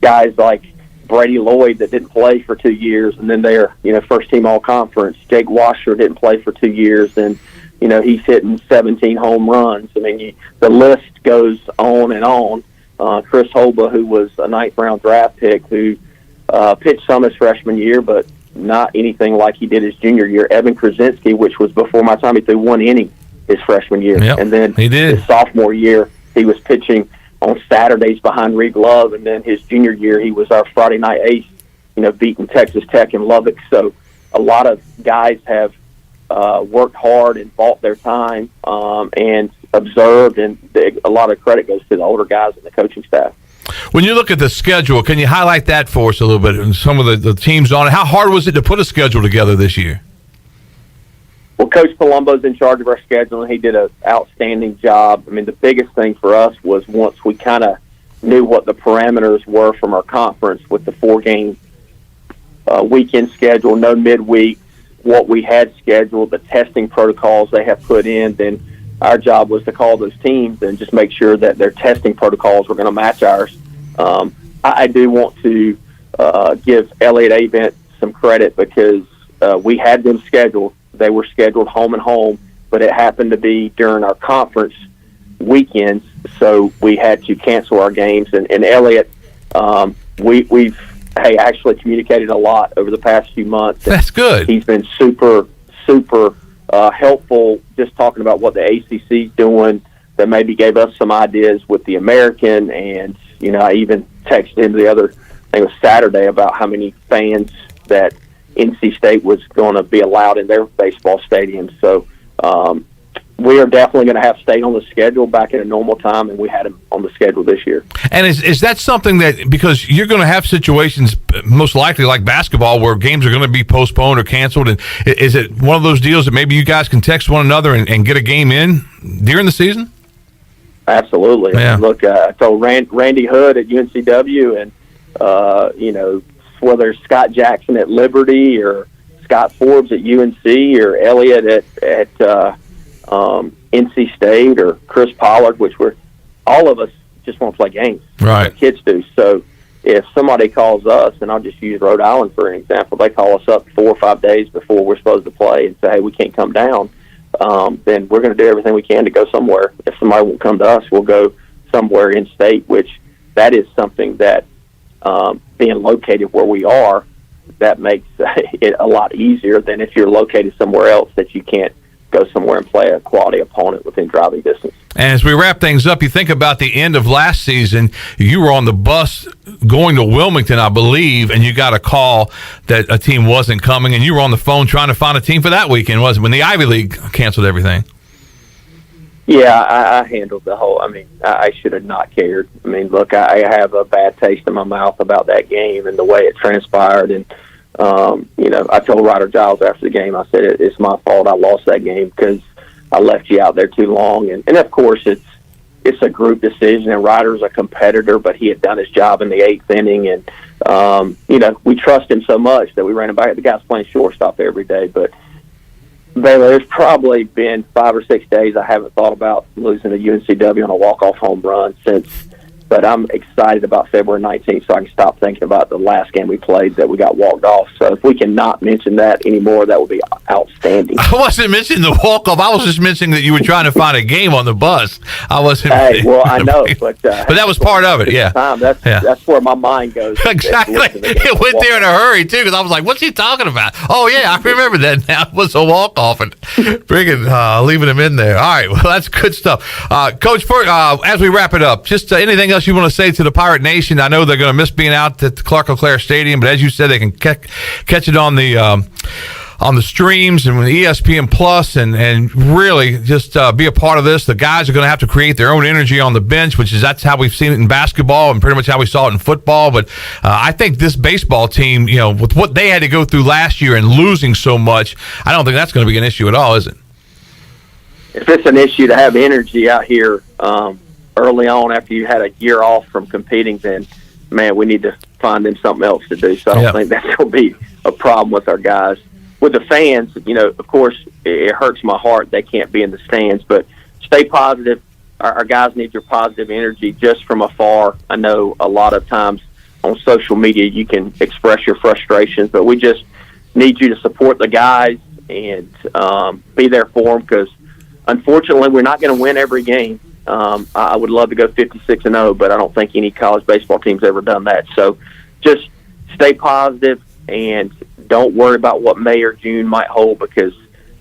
guys like Brady Lloyd that didn't play for 2 years, and then they're, first team all conference. Jake Washer didn't play for 2 years, and, he's hitting 17 home runs. I mean, the list goes on and on. Chris Holba, who was a 9th round draft pick, who pitched some his freshman year, but not anything like he did his junior year. Evan Krasinski, which was before my time, he threw 1 inning his freshman year.
Yep,
and then
he did.
His sophomore year, he was pitching on Saturdays behind Reed Love, and then his junior year, he was our Friday night ace, beating Texas Tech in Lubbock. So a lot of guys have worked hard and bought their time and observed, and a lot of credit goes to the older guys and the coaching staff.
When you look at the schedule, can you highlight that for us a little bit and some of the teams on it? How hard was it to put a schedule together this year?
Well, Coach Palumbo's in charge of our schedule, and he did an outstanding job. I mean, the biggest thing for us was once we kind of knew what the parameters were from our conference with the 4-game weekend schedule, no midweek, what we had scheduled, the testing protocols they have put in, then our job was to call those teams and just make sure that their testing protocols were going to match ours. I do want to give Elliott Avent some credit because we had them scheduled. They were scheduled home and home, but it happened to be during our conference weekends, so we had to cancel our games. And Elliott, we've actually communicated a lot over the past few months.
That's good. He's
been super helpful, just talking about what the ACC is doing, that maybe gave us some ideas with the American. And, I even texted him the other, I think it was Saturday, about how many fans that NC State was going to be allowed in their baseball stadium. So we are definitely going to have State on the schedule back at a normal time, and we had them on the schedule this year.
And is that something that, because you're going to have situations most likely like basketball where games are going to be postponed or canceled, and is it one of those deals that maybe you guys can text one another and get a game in during the season?
Absolutely.
Yeah.
Look, I told Randy Hood at UNCW, and, whether it's Scott Jackson at Liberty or Scott Forbes at UNC or Elliott at NC State or Chris Pollard, which all of us just want to play games.
Right.
Like kids do. So if somebody calls us, and I'll just use Rhode Island for an example, they call us up 4 or 5 days before we're supposed to play and say, hey, we can't come down, then we're going to do everything we can to go somewhere. If somebody won't come to us, we'll go somewhere in state, which that is something that being located where we are, that makes it a lot easier than if you're located somewhere else that you can't go somewhere and play a quality opponent within driving distance.
And as we wrap things up, you think about the end of last season, you were on the bus going to Wilmington, I believe, and you got a call that a team wasn't coming, and you were on the phone trying to find a team for that weekend, wasn't it, when the Ivy League canceled everything?
Yeah, I handled the whole, I should have not cared. Look, I have a bad taste in my mouth about that game and the way it transpired. And, I told Ryder Giles after the game, I said, it's my fault I lost that game because I left you out there too long. And of course, it's a group decision, and Ryder's a competitor, but he had done his job in the 8th inning. And, we trust him so much that we ran him back. The guy's playing shortstop every day, but Baylor, there's probably been 5 or 6 days I haven't thought about losing to UNCW on a walk-off home run since. But I'm excited about February 19th, so I can stop thinking about the last game we played that we got walked off. So if we can not mention that anymore, that would be outstanding.
I wasn't mentioning the walk-off. I was just mentioning that you were trying to find a game on the bus. I wasn't.
Hey, well, I know, but
that was part of it. Yeah,
that's where my mind goes.
Exactly. It went there in a hurry too, because I was like, "What's he talking about?" Oh yeah, I remember that now. It was a walk-off and leaving him in there. All right, well, that's good stuff, Coach. As we wrap it up, just anything else you want to say to the Pirate Nation? I know they're going to miss being out at the Clark LeClaire Stadium, but as you said, they can catch it on the streams and with ESPN Plus, and really just be a part of this. The guys are going to have to create their own energy on the bench, that's how we've seen it in basketball and pretty much how we saw it in football. But I think this baseball team, with what they had to go through last year and losing so much, I don't think that's going to be an issue at all, is it?
if it's an issue to have energy out here early on after you had a year off from competing, then, man, we need to find them something else to do. So I don't think that's going to be a problem with our guys. With the fans, of course, it hurts my heart they can't be in the stands, but stay positive. Our guys need your positive energy just from afar. I know a lot of times on social media you can express your frustrations, but we just need you to support the guys and be there for them, because unfortunately we're not going to win every game. I would love to go 56-0, but I don't think any college baseball team's ever done that. So just stay positive and don't worry about what May or June might hold, because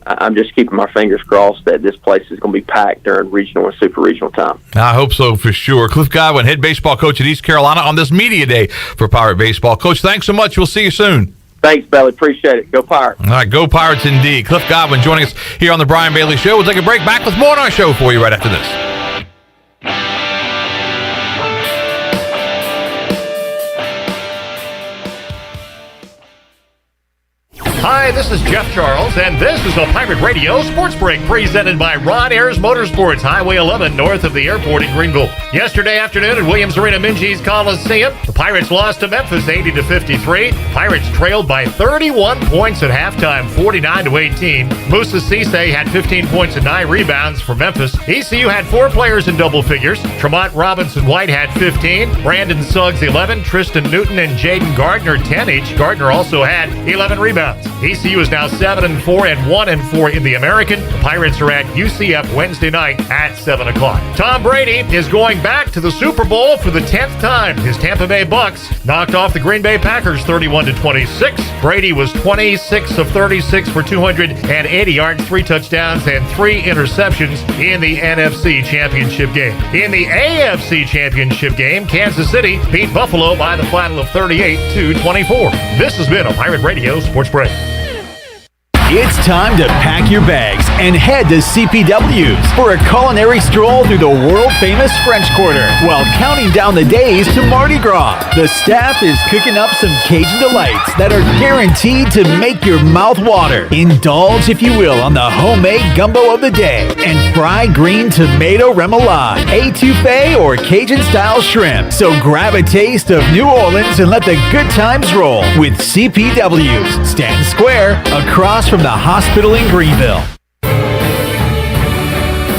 I'm just keeping my fingers crossed that this place is going to be packed during regional and super regional time.
I hope so, for sure. Cliff Godwin, head baseball coach at East Carolina, on this media day for Pirate Baseball. Coach, thanks so much. We'll see you soon.
Thanks, Belly. Appreciate it. Go Pirates.
All right, go Pirates indeed. Cliff Godwin joining us here on the Brian Bailey Show. We'll take a break. Back with more on our show for you right after this.
Hi, this is Jeff Charles, and this is the Pirate Radio Sports Break presented by Ron Ayers Motorsports, Highway 11, north of the airport in Greenville. Yesterday afternoon at Williams Arena Minges Coliseum, the Pirates lost to Memphis 80-53. Pirates trailed by 31 points at halftime, 49-18. Musa Cisse had 15 points and 9 rebounds for Memphis. ECU had 4 players in double figures. Tremont Robinson-White had 15, Brandon Suggs 11, Tristan Newton and Jaden Gardner 10 each. Gardner also had 11 rebounds. ECU is now 7-4 and 1-4 in the American. The Pirates are at UCF Wednesday night at 7 o'clock. Tom Brady is going back to the Super Bowl for the 10th time. His Tampa Bay Bucks knocked off the Green Bay Packers 31-26. Brady was 26 of 36 for 280 yards, 3 touchdowns, and 3 interceptions in the NFC Championship game. In the AFC Championship game, Kansas City beat Buffalo by the final of 38-24. This has been a Pirate Radio Sports Break.
It's time to pack your bags and head to CPW's for a culinary stroll through the world-famous French Quarter while counting down the days to Mardi Gras. The staff is cooking up some Cajun delights that are guaranteed to make your mouth water. Indulge, if you will, on the homemade gumbo of the day and fried green tomato remoulade, étouffée, or Cajun-style shrimp. So grab a taste of New Orleans and let the good times roll with CPW's, Stanton Square, across from the hospital in Greenville.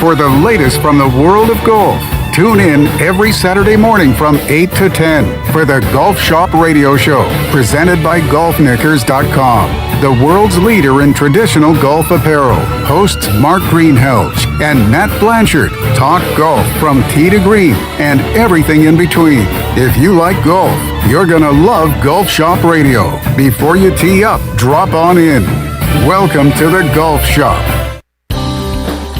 For the latest from the world of golf, tune in every Saturday morning from 8 to 10 for the Golf Shop Radio Show, presented by GolfKnickers.com, the world's leader in traditional golf apparel. Hosts Mark Greenhelch and Nat Blanchard talk golf from tee to green and everything in between. If you like golf, you're going to love Golf Shop Radio. Before you tee up, drop on in. Welcome to the Golf Shop.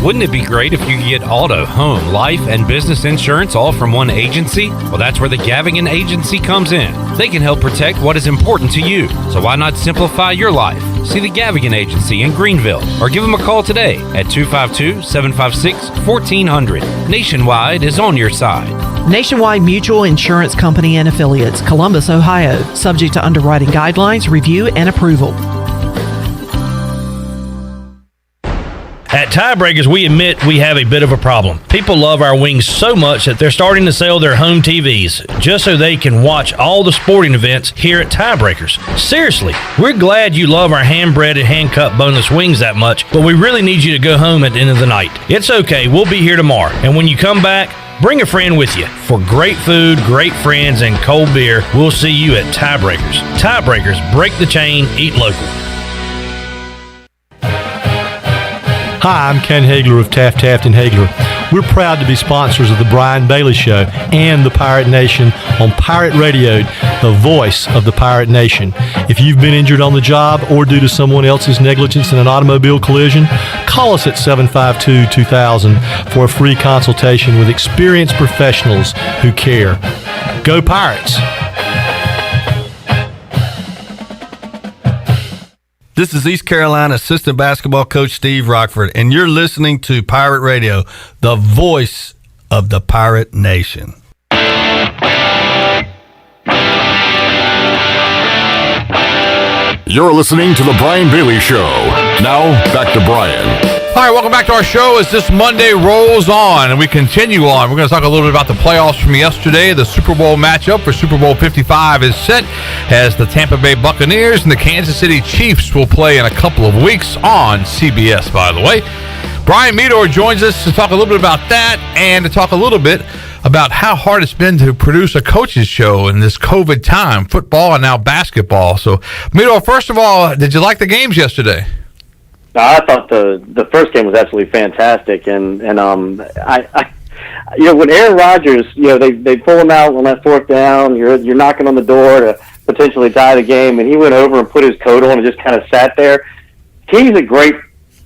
Wouldn't it be great if you could get auto, home, life, and business insurance all from one agency? Well, that's where the Gavigan Agency comes in. They can help protect what is important to you. So why not simplify your life? See the Gavigan Agency in Greenville or give them a call today at 252-756-1400. Nationwide is on your side.
Nationwide Mutual Insurance Company and Affiliates, Columbus, Ohio. Subject to underwriting guidelines, review, and approval.
At Tiebreakers, we admit we have a bit of a problem. People love our wings so much that they're starting to sell their home TVs just so they can watch all the sporting events here at Tiebreakers. Seriously, we're glad you love our hand-breaded, hand-cut boneless wings that much, but we really need you to go home at the end of the night. It's okay, we'll be here tomorrow. And when you come back, bring a friend with you. For great food, great friends, and cold beer, we'll see you at Tiebreakers. Tiebreakers, break the chain, eat local.
Hi, I'm Ken Hagler of Taft, Taft & Hagler. We're proud to be sponsors of the Brian Bailey Show and the Pirate Nation on Pirate Radio, the voice of the Pirate Nation. If you've been injured on the job or due to someone else's negligence in an automobile collision, call us at 752-2000 for a free consultation with experienced professionals who care. Go Pirates!
This is East Carolina assistant basketball coach Steve Rockford, and you're listening to Pirate Radio, the voice of the Pirate Nation.
You're listening to The Brian Bailey Show. Now, back to Brian.
All right, welcome back to our show as this Monday rolls on and we continue on. We're going to talk a little bit about the playoffs from yesterday. The Super Bowl matchup for Super Bowl 55 is set as the Tampa Bay Buccaneers and the Kansas City Chiefs will play in a couple of weeks on CBS, by the way. Brian Meador joins us to talk a little bit about that and to talk a little bit about how hard it's been to produce a coach's show in this COVID time, football and now basketball. So, Meador, first of all, did you like the games yesterday?
I thought the first game was absolutely fantastic, and I when Aaron Rodgers, they pull him out on that fourth down, you're knocking on the door to potentially tie the game, and he went over and put his coat on and just kind of sat there. He's a great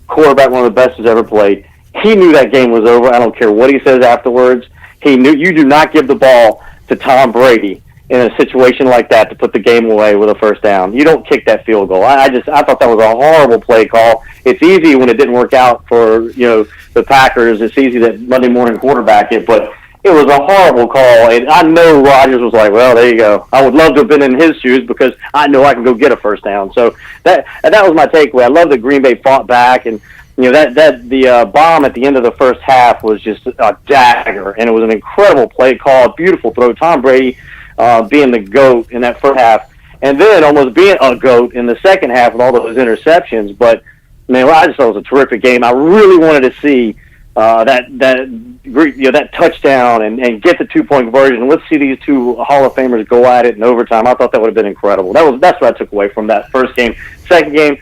quarterback, one of the best who's ever played. He knew that game was over. I don't care what he says afterwards. He knew you do not give the ball to Tom Brady in a situation like that to put the game away with a first down. You don't kick that field goal. I thought that was a horrible play call. It's easy when it didn't work out for the Packers. It's easy that Monday morning quarterback it, but it was a horrible call. And I know Rodgers was like, well, there you go. I would love to have been in his shoes because I know I can go get a first down. So that was my takeaway. I love that Green Bay fought back, and the bomb at the end of the first half was just a dagger, and it was an incredible play call, beautiful throw. Tom Brady being the GOAT in that first half, and then almost being a GOAT in the second half with all those interceptions. But, man, I just thought it was a terrific game. I really wanted to see that touchdown and get the 2-point conversion. Let's see these two Hall of Famers go at it in overtime. I thought that would have been incredible. That's what I took away from that first game. Second game,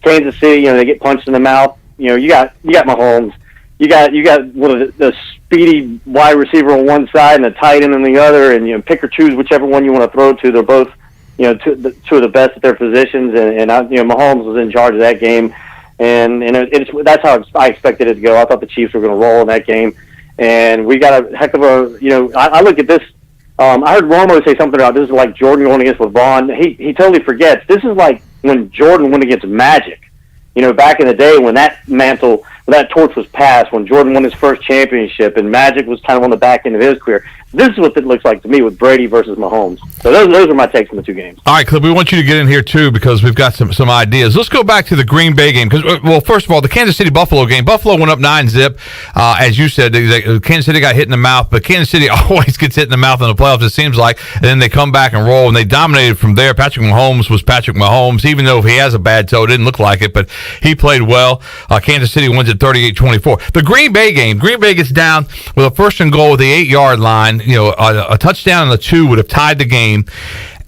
Kansas City, they get punched in the mouth. You got Mahomes. You got one of the speedy wide receiver on one side and a tight end on the other, and pick or choose whichever one you want to throw to. They're both two of the best at their positions, and Mahomes was in charge of that game, and that's how I expected it to go. I thought the Chiefs were going to roll in that game, and we got a heck of a I look at this. I heard Romo say something about this is like Jordan going against LeBron. He totally forgets. This is like when Jordan went against Magic. Back in the day when that torch was passed, when Jordan won his first championship and Magic was kind of on the back end of his career. This is what it looks like to me with Brady versus Mahomes. So those are my takes from the two games.
All right, Clip, we want you to get in here, too, because we've got some ideas. Let's go back to the Green Bay game. Well, first of all, the Kansas City-Buffalo game. Buffalo went up 9-zip. As you said, Kansas City got hit in the mouth, but Kansas City always gets hit in the mouth in the playoffs, it seems like, and then they come back and roll, and they dominated from there. Patrick Mahomes was Patrick Mahomes, even though if he has a bad toe, it didn't look like it, but he played well. Kansas City wins at 38-24. The Green Bay game, Green Bay gets down with a first and goal at the 8-yard line. A touchdown and a 2 would have tied the game,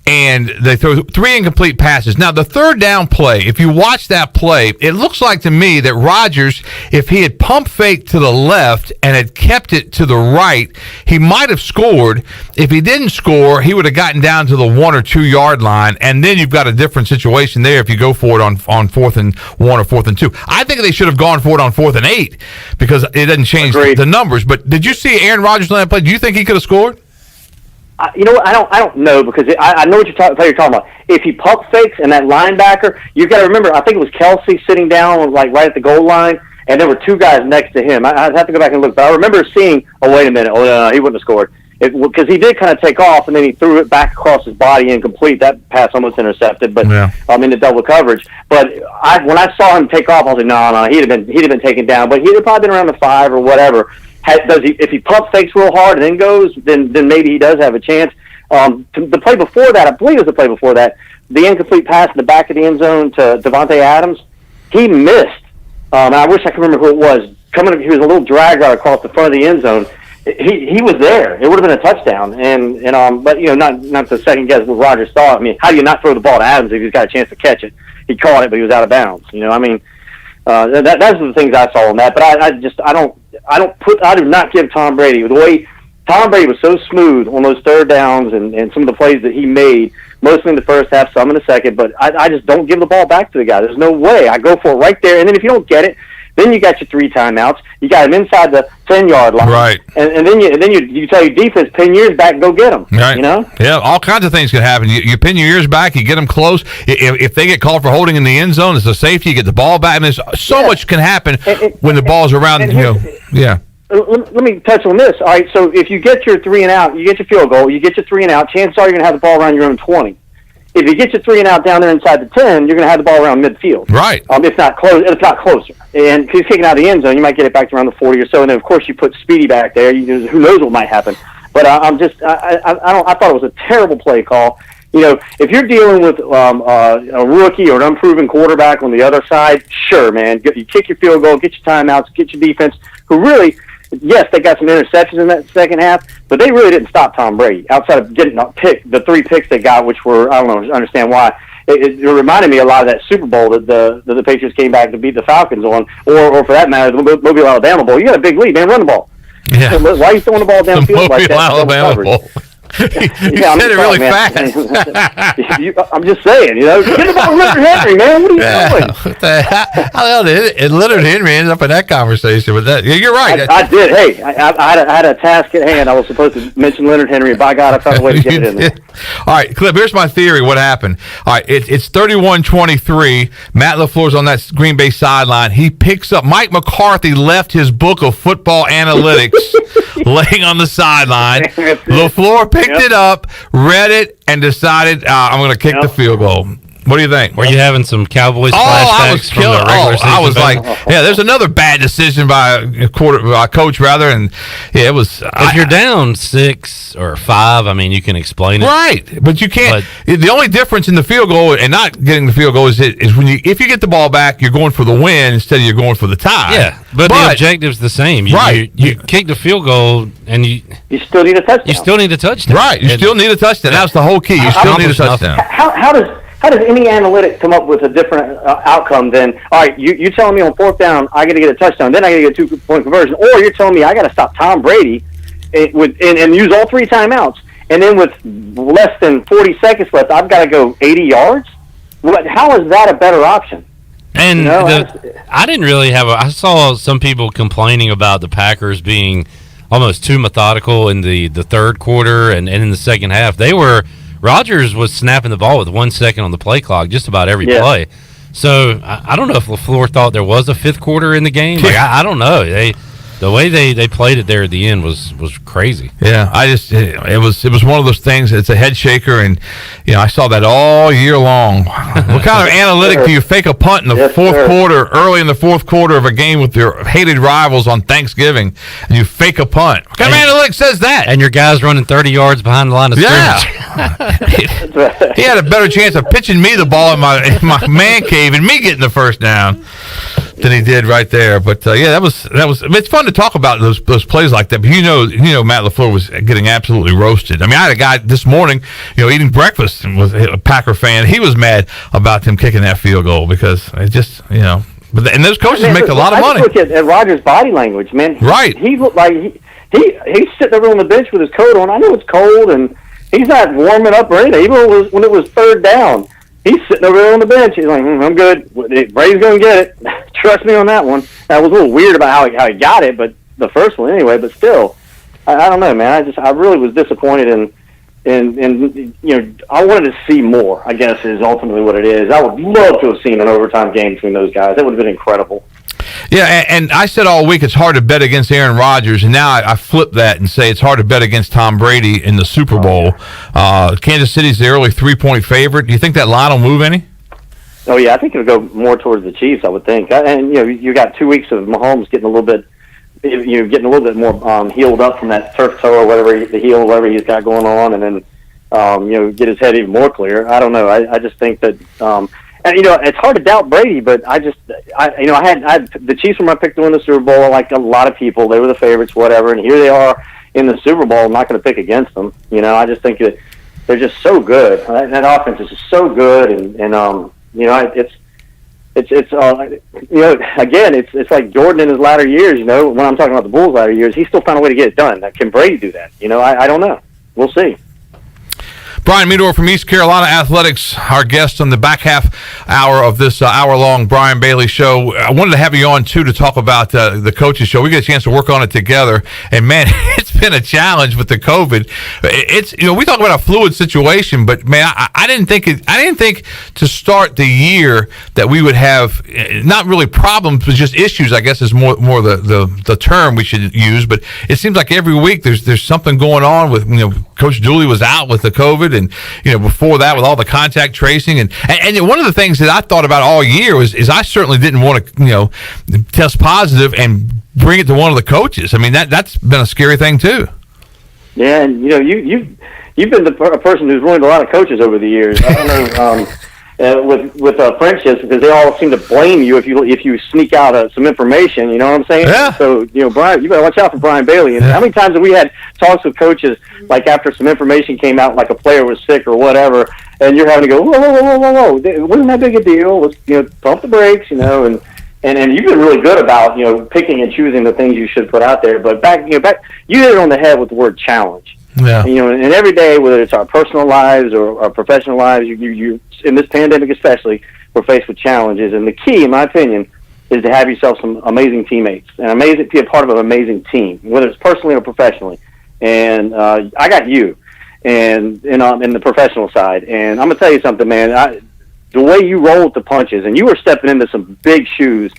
and they throw 3 incomplete passes. Now, the third down play, if you watch that play, it looks like to me that Rodgers, if he had pump faked to the left and had kept it to the right, he might have scored. If he didn't score, he would have gotten down to the 1 or 2 yard line, and then you've got a different situation there if you go for it on 4th and 1 or 4th and 2. I think they should have gone for it on 4th and 8 because it doesn't change the numbers. But did you see Aaron Rodgers on that play? Do you think he could have scored?
You know what? I don't know because I know what you're talking about. If he pump fakes and that linebacker, you've got to remember. I think it was Kelsey sitting down like right at the goal line, and there were 2 guys next to him. I'd have to go back and look, but I remember seeing. Oh, wait a minute! Oh, no, he wouldn't have scored because he did kind of take off and then he threw it back across his body incomplete. That pass almost intercepted, but in the double coverage. But when I saw him take off, I was like, no, he'd have been taken down, but he'd have probably been around the 5 or whatever. If he pump fakes real hard and then goes, then maybe he does have a chance. The play before that, I believe it was the play before that, the incomplete pass in the back of the end zone to Devontae Adams, he missed. And I wish I could remember who it was. He was a little drag route across the front of the end zone. He was there. It would have been a touchdown. But not to second guess what Rodgers thought. I mean, how do you not throw the ball to Adams if he's got a chance to catch it? He caught it, but he was out of bounds. That's the things I saw on that. But I do not give Tom Brady the way Tom Brady was so smooth on those third downs and some of the plays that he made, mostly in the first half, some in the second. But I just don't give the ball back to the guy. There's no way. I go for it right there, and then if you don't get it, then you got your 3 timeouts. You got him inside the 10-yard line, right? And then you tell your defense, pin your ears back and go get him.
Right. Yeah, all kinds of things can happen. You pin your ears back, you get them close. If they get called for holding in the end zone, it's a safety. You get the ball back. I mean, there's so much can happen when the ball's around.
Let me touch on this. All right, so if you get your 3 and out, you get your field goal, you get your 3 and out. Chances are you're going to have the ball around your own 20. if you get your 3 and out down there inside the 10, you're going to have the ball around midfield.
Right.
If not closer. And because he's kicking out of the end zone, you might get it back to around the 40 or so. And then, of course, you put Speedy back there. Who knows what might happen. But I thought it was a terrible play call. If you're dealing with a rookie or an unproven quarterback on the other side, sure, man. You kick your field goal, get your timeouts, get your defense, who really, yes, they got some interceptions in that second half, but they really didn't stop Tom Brady outside of getting the 3 picks they got, which were, I don't understand why. It reminded me a lot of that Super Bowl that the Patriots came back to beat the Falcons on, or for that matter, the Mobile, Alabama Bowl. You got a big lead, man. Run the ball.
Yeah.
Why are you throwing the ball downfield like that?
Alabama Bowl. You said it really fast.
I'm just saying, get the ball to Leonard Henry, man. What are you doing?
What the hell? And Leonard Henry ended up in that conversation with that. You're right.
I did. Hey, I had a task at hand. I was supposed to mention Leonard Henry, and by God, I found a way to get it in there.
All right, Clip, here's my theory. What happened? All right, it's 31-23. Matt LaFleur's on that Green Bay sideline. He picks up. Mike McCarthy left his book of football analytics laying on the sideline. LaFleur picked it up, read it, and decided, I'm going to kick the field goal. What do you think?
Were you having some Cowboys flashbacks from the regular season?
I was like, there's another bad decision by a coach, rather, and it was.
If you're down 6 or 5, I mean, you can explain it,
right? But you can't. The only difference in the field goal and not getting the field goal is when if you get the ball back, you're going for the win instead of you're going for the tie.
Yeah, but the objective's the same. You kick the field goal and you
still need a touchdown.
You still need a touchdown.
Right. You still need a touchdown. That's the whole key. You still need a touchdown.
How does any analytic come up with a different outcome than, all right, you telling me on 4th down I got to get a touchdown, then I got to get a 2-point conversion, or you're telling me I got to stop Tom Brady and use all 3 timeouts, and then with less than 40 seconds left, I've got to go 80 yards? How is that a better option?
And I didn't really I saw some people complaining about the Packers being almost too methodical in the third quarter and in the second half. Rodgers was snapping the ball with 1 second on the play clock just about every play. So I don't know if LaFleur thought there was a 5th quarter in the game. Like I don't know. The way they played it there at the end was crazy.
Yeah, it was one of those things. It's a head shaker, and I saw that all year long. What kind of analytic do you fake a punt in the fourth quarter, early in the fourth quarter of a game with your hated rivals on Thanksgiving, and you fake a punt? What kind of analytic says that?
And your guy's running 30 yards behind the line of scrimmage.
He had a better chance of pitching me the ball in my man cave and me getting the first down than he did right there. But that was. It's fun to talk about those plays like that. But Matt LaFleur was getting absolutely roasted. I mean, I had a guy this morning, eating breakfast and was a Packer fan. He was mad about them kicking that field goal because it just, But and those coaches make a lot of money.
Look at Rodgers' body language, man.
Right.
He looked like he's sitting over on the bench with his coat on. I know it's cold and he's not warming up or anything. Even when it was 3rd down. He's sitting over there on the bench. He's like, I'm good. Brady's going to get it. Trust me on that one. That was a little weird about how he got it, but the first one anyway. But still, I don't know, man. I really was disappointed and I wanted to see more, I guess, is ultimately what it is. I would love to have seen an overtime game between those guys. That would have been incredible.
Yeah, and I said all week it's hard to bet against Aaron Rodgers, and now I flip that and say it's hard to bet against Tom Brady in the Super Bowl. Kansas City's the early 3-point favorite. Do you think that line will move any?
Oh, yeah, I think it'll go more towards the Chiefs, I would think. And, you got 2 weeks of Mahomes getting a little bit more healed up from that turf toe or whatever he's got going on, and then, get his head even more clear. I don't know. I just think that and it's hard to doubt Brady, but I had the Chiefs were my pick to win the Super Bowl. Like a lot of people, they were the favorites, whatever. And here they are in the Super Bowl. I'm not going to pick against them. I just think that they're just so good. That offense is just so good, and again, it's like Jordan in his latter years. When I'm talking about the Bulls' latter years, he still found a way to get it done. Can Brady do that? I don't know. We'll see.
Brian Meador from East Carolina Athletics, our guest on the back half hour of this hour-long Brian Bailey show. I wanted to have you on, too, to talk about the coaches show. We get a chance to work on it together, and, man, it's been a challenge with the COVID. It's we talk about a fluid situation, but, man, I didn't think to start the year that we would have not really problems, but just issues, I guess, is more the term we should use. But it seems like every week there's something going on with, Coach Dooley was out with the COVID, and before that with all the contact tracing, and one of the things that I thought about all year is I certainly didn't want to test positive and bring it to one of the coaches. I mean that's been a scary thing too.
Yeah, and you've been a person who's ruined a lot of coaches over the years. I don't know with friendships, because they all seem to blame you if you sneak out some information. You know what I'm saying?
Yeah.
So Brian, you better watch out for Brian Bailey. And how many times have we had talks with coaches like after some information came out, like a player was sick or whatever, and you're having to go, whoa, it wasn't that big a deal. Let's pump the brakes, and you've been really good about picking and choosing the things you should put out there. But back you hit it on the head with the word challenge.
Yeah.
And every day, whether it's our personal lives or our professional lives, you in this pandemic especially, we're faced with challenges. And the key, in my opinion, is to have yourself some amazing teammates and be a part of an amazing team, whether it's personally or professionally. And I got you, and in the professional side. And I'm gonna tell you something, man. The way you roll with the punches, and you were stepping into some big shoes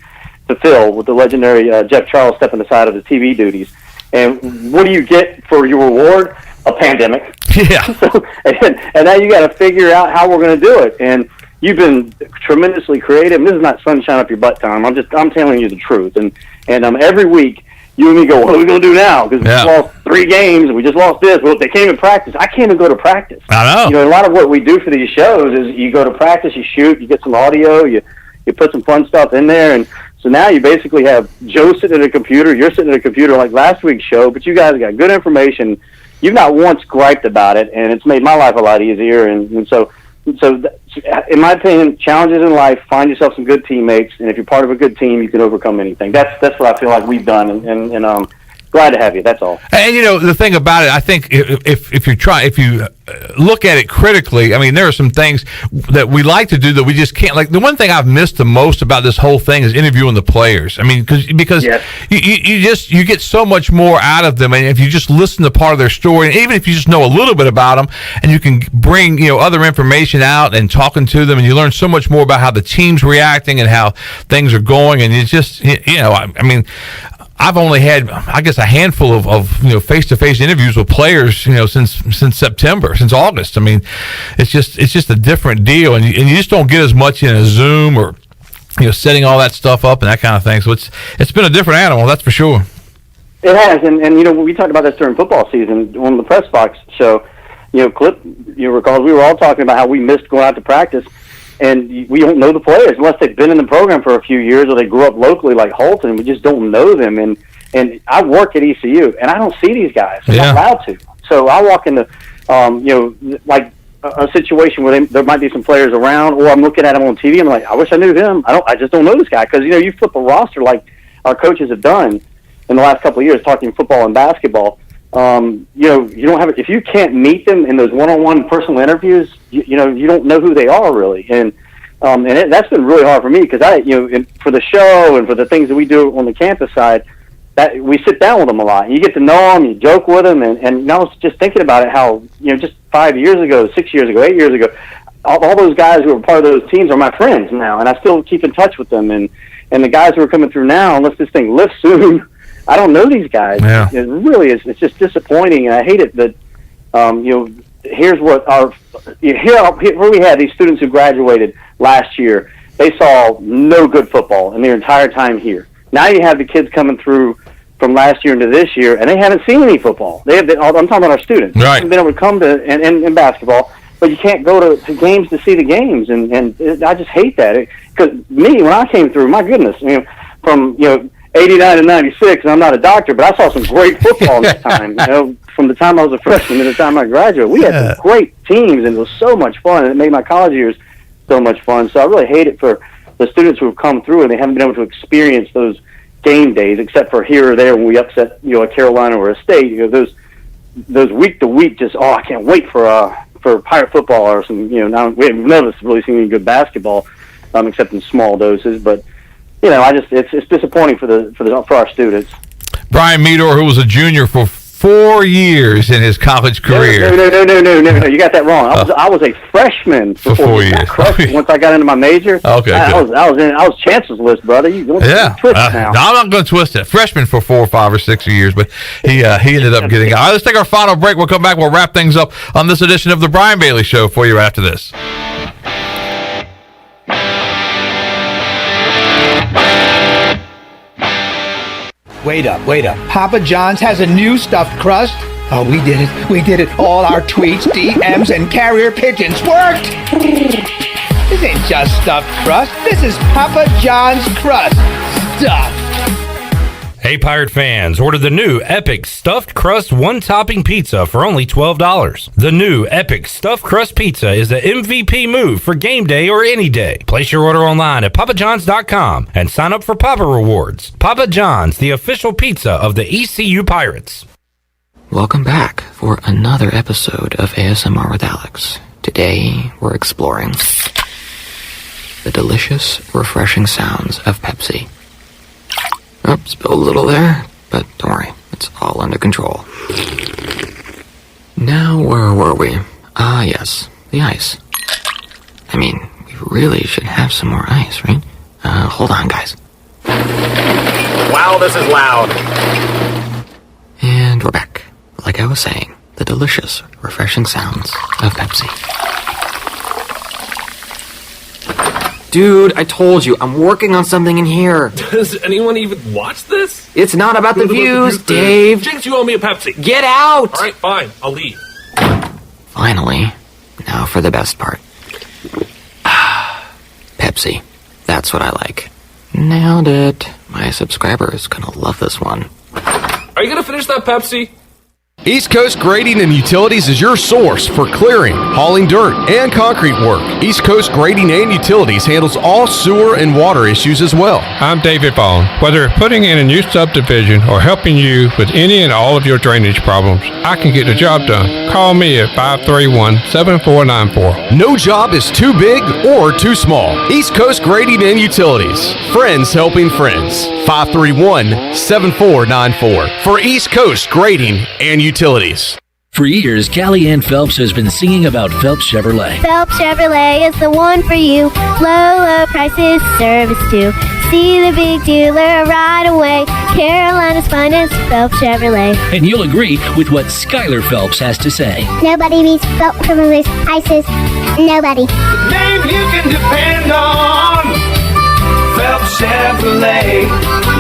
to fill with the legendary Jeff Charles stepping aside of the TV duties. And what do you get for your reward? A pandemic.
Yeah.
So, and now you got to figure out how we're going to do it. And you've been tremendously creative. And this is not sunshine up your butt time. I'm telling you the truth. And every week you and me go, what are we going to do now? Because we lost 3 games and we just lost this. Well, they came in practice. I can't even go to practice.
I know.
A lot of what we do for these shows is you go to practice, you shoot, you get some audio, you put some fun stuff in there, and so now you basically have Joe sitting at a computer, you're sitting at a computer like last week's show, but you guys got good information. You've not once griped about it, and it's made my life a lot easier. And so in my opinion, challenges in life, find yourself some good teammates, and if you're part of a good team, you can overcome anything. That's what I feel like we've done, and glad to have you. That's all.
And the thing about it, I think if you look at it critically, I mean, there are some things that we like to do that we just can't. Like the one thing I've missed the most about this whole thing is interviewing the players. I mean, because
yes.
you get so much more out of them, and if you just listen to part of their story, and even if you just know a little bit about them, and you can bring other information out and talking to them, and you learn so much more about how the team's reacting and how things are going, and it's just I mean. I've only had, I guess, a handful of face-to-face interviews with players, since September, since August. I mean, it's just a different deal, and you just don't get as much in a Zoom or setting all that stuff up and that kind of thing. So it's been a different animal, that's for sure.
It has, and we talked about this during football season on the Press Box show. Clip, you recall, we were all talking about how we missed going out to practice. And we don't know the players unless they've been in the program for a few years or they grew up locally like Holton. We just don't know them. And I work at ECU, and I don't see these guys. I'm not allowed to. So I walk into, like a situation where there might be some players around, or I'm looking at them on TV. I'm like, I wish I knew him. I just don't know this guy because you flip a roster like our coaches have done in the last couple of years, talking football and basketball. You don't have, if you can't meet them in those one-on-one personal interviews, you don't know who they are really. And that's been really hard for me because for the show and for the things that we do on the campus side, that we sit down with them a lot. You get to know them, you joke with them, and I was just thinking about it, how, just 5 years ago, 6 years ago, 8 years ago, all those guys who were part of those teams are my friends now, and I still keep in touch with them. And the guys who are coming through now, unless this thing lifts soon, I don't know these guys.
Yeah.
It really is. It's just disappointing, and I hate it that, here's what where we had these students who graduated last year. They saw no good football in their entire time here. Now you have the kids coming through from last year into this year, and they haven't seen any football. I'm talking about our students.
Right.
They haven't been able to come to in basketball, but you can't go to games to see the games, and I just hate that. Because me, when I came through, my goodness, from 89 to 96, and I'm not a doctor, but I saw some great football this time. From the time I was a freshman to the time I graduated, we had some great teams, and it was so much fun, and it made my college years so much fun. So I really hate it for the students who have come through and they haven't been able to experience those game days, except for here or there when we upset a Carolina or a State. Those week to week, just I can't wait for Pirate football or some. Now we have none of us really seen any good basketball, except in small doses, but. it's disappointing for our students.
Brian Meador, who was a junior for 4 years in his college career.
No. You got that wrong. I was a freshman
for 4 years.
Once I got into my major.
Okay,
I was chances list, brother. You don't twist it now.
No, I'm not going to twist it. Freshman for 4 or 5 or 6 years, but he ended up getting out. All right, let's take our final break. We'll come back. We'll wrap things up on this edition of the Brian Bailey Show for you after this.
Wait up. Papa John's has a new stuffed crust. Oh, we did it. All our tweets, DMs, and carrier pigeons worked. This ain't just stuffed crust. This is Papa John's crust. Stuffed.
Hey, Pirate fans, order the new Epic Stuffed Crust One-Topping Pizza for only $12. The new Epic Stuffed Crust Pizza is the MVP move for game day or any day. Place your order online at papajohns.com and sign up for Papa Rewards. Papa John's, the official pizza of the ECU Pirates.
Welcome back for another episode of ASMR with Alex. Today, we're exploring the delicious, refreshing sounds of Pepsi. Oh, spilled a little there, but don't worry, it's all under control. Now, where were we? Ah, yes, the ice. I mean, we really should have some more ice, right? Hold on, guys.
Wow, this is loud.
And we're back. Like I was saying, the delicious, refreshing sounds of Pepsi. Dude, I told you, I'm working on something in here.
Does anyone even watch this?
It's not about the views, Dave.
Jinx, you owe me a Pepsi.
Get out!
All right, fine. I'll leave.
Finally, now for the best part. Pepsi. That's what I like. Nailed it. My subscriber is gonna love this one.
Are you gonna finish that Pepsi?
East Coast Grading and Utilities is your source for clearing, hauling dirt, and concrete work. East Coast Grading and Utilities handles all sewer and water issues as well.
I'm David Vaughn. Whether putting in a new subdivision or helping you with any and all of your drainage problems, I can get the job done. Call me at 531-7494.
No job is too big or too small. East Coast Grading and Utilities. Friends helping friends. 531-7494 for East Coast Grading and Utilities.
For years, Callie Ann Phelps has been singing about Phelps Chevrolet.
Phelps Chevrolet is the one for you. Low prices, service too. See the big dealer right away. Carolina's finest, Phelps Chevrolet.
And you'll agree with what Skylar Phelps has to say.
Nobody beats Phelps Chevrolet's prices. Nobody.
The name you can depend on. Phelps Chevrolet.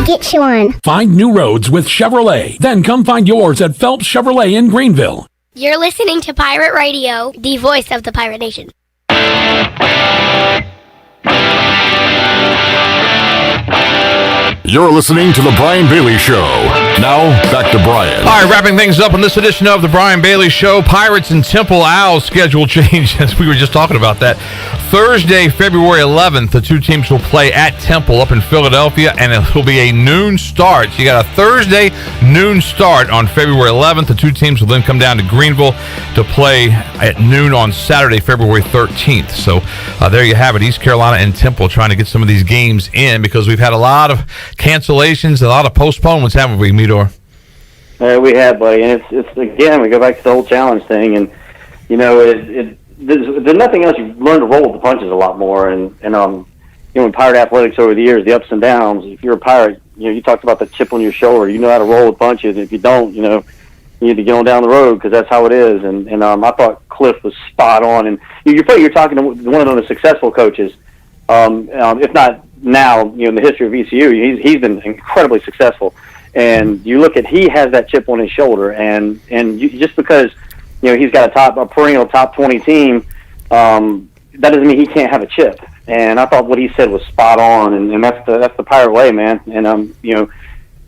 Get you one.
Find new roads with Chevrolet. Then come find yours at Phelps Chevrolet in Greenville.
You're listening to Pirate Radio, the voice of the Pirate Nation.
You're listening to The Brian Bailey Show. Now, back to Brian.
All right, wrapping things up on this edition of The Brian Bailey Show. Pirates and Temple Owls schedule change, as we were just talking about that. Thursday, February 11th, the two teams will play at Temple up in Philadelphia, and it will be a noon start. So you got a Thursday noon start on February 11th. The two teams will then come down to Greenville to play at noon on Saturday, February 13th. So there you have it, East Carolina and Temple trying to get some of these games in because we've had a lot of cancellations, a lot of postponements, haven't we, Midor?
We have, buddy, and it's again, we go back to the whole challenge thing, and you know, there's nothing else. You learn to roll with the punches a lot more, and you know, in Pirate athletics over the years, the ups and downs. If you're a Pirate, you know, you talked about the chip on your shoulder. You know how to roll with punches. If you don't, you know, you need to get on down the road because that's how it is. And I thought Cliff was spot on, and you're talking to one of the successful coaches, if not now, you know, in the history of ECU, he's been incredibly successful. And you look at, he has that chip on his shoulder, and just because, you know, he's got a perennial top 20 team, that doesn't mean he can't have a chip. And I thought what he said was spot on, and that's the Pirate way, man. And you know,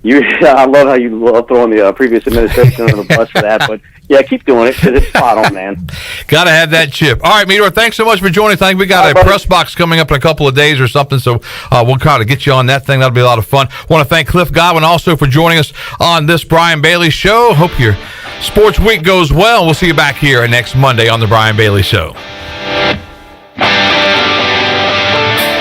I love how you love throwing the previous administration under the bus for that, but yeah, keep doing it because it's spot on, man.
Got to have that chip. All right, Midor, thanks so much for joining. I think we got a press box coming up in a couple of days or something, so we'll kind of get you on that thing. That'll be a lot of fun. Want to thank Cliff Godwin also for joining us on this Brian Bailey Show. Hope your sports week goes well. We'll see you back here next Monday on the Brian Bailey Show.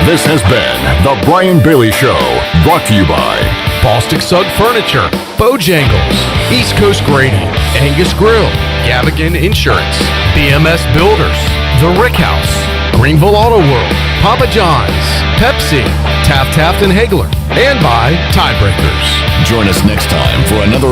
This has been the Brian Bailey Show, brought to you by
Bostic Sugg Furniture. Bojangles, East Coast Grading, Angus Grill, Gavigan Insurance, BMS Builders, The Rick House, Greenville Auto World, Papa John's, Pepsi, Taft and Haigler, and by Tiebreakers.
Join us next time for another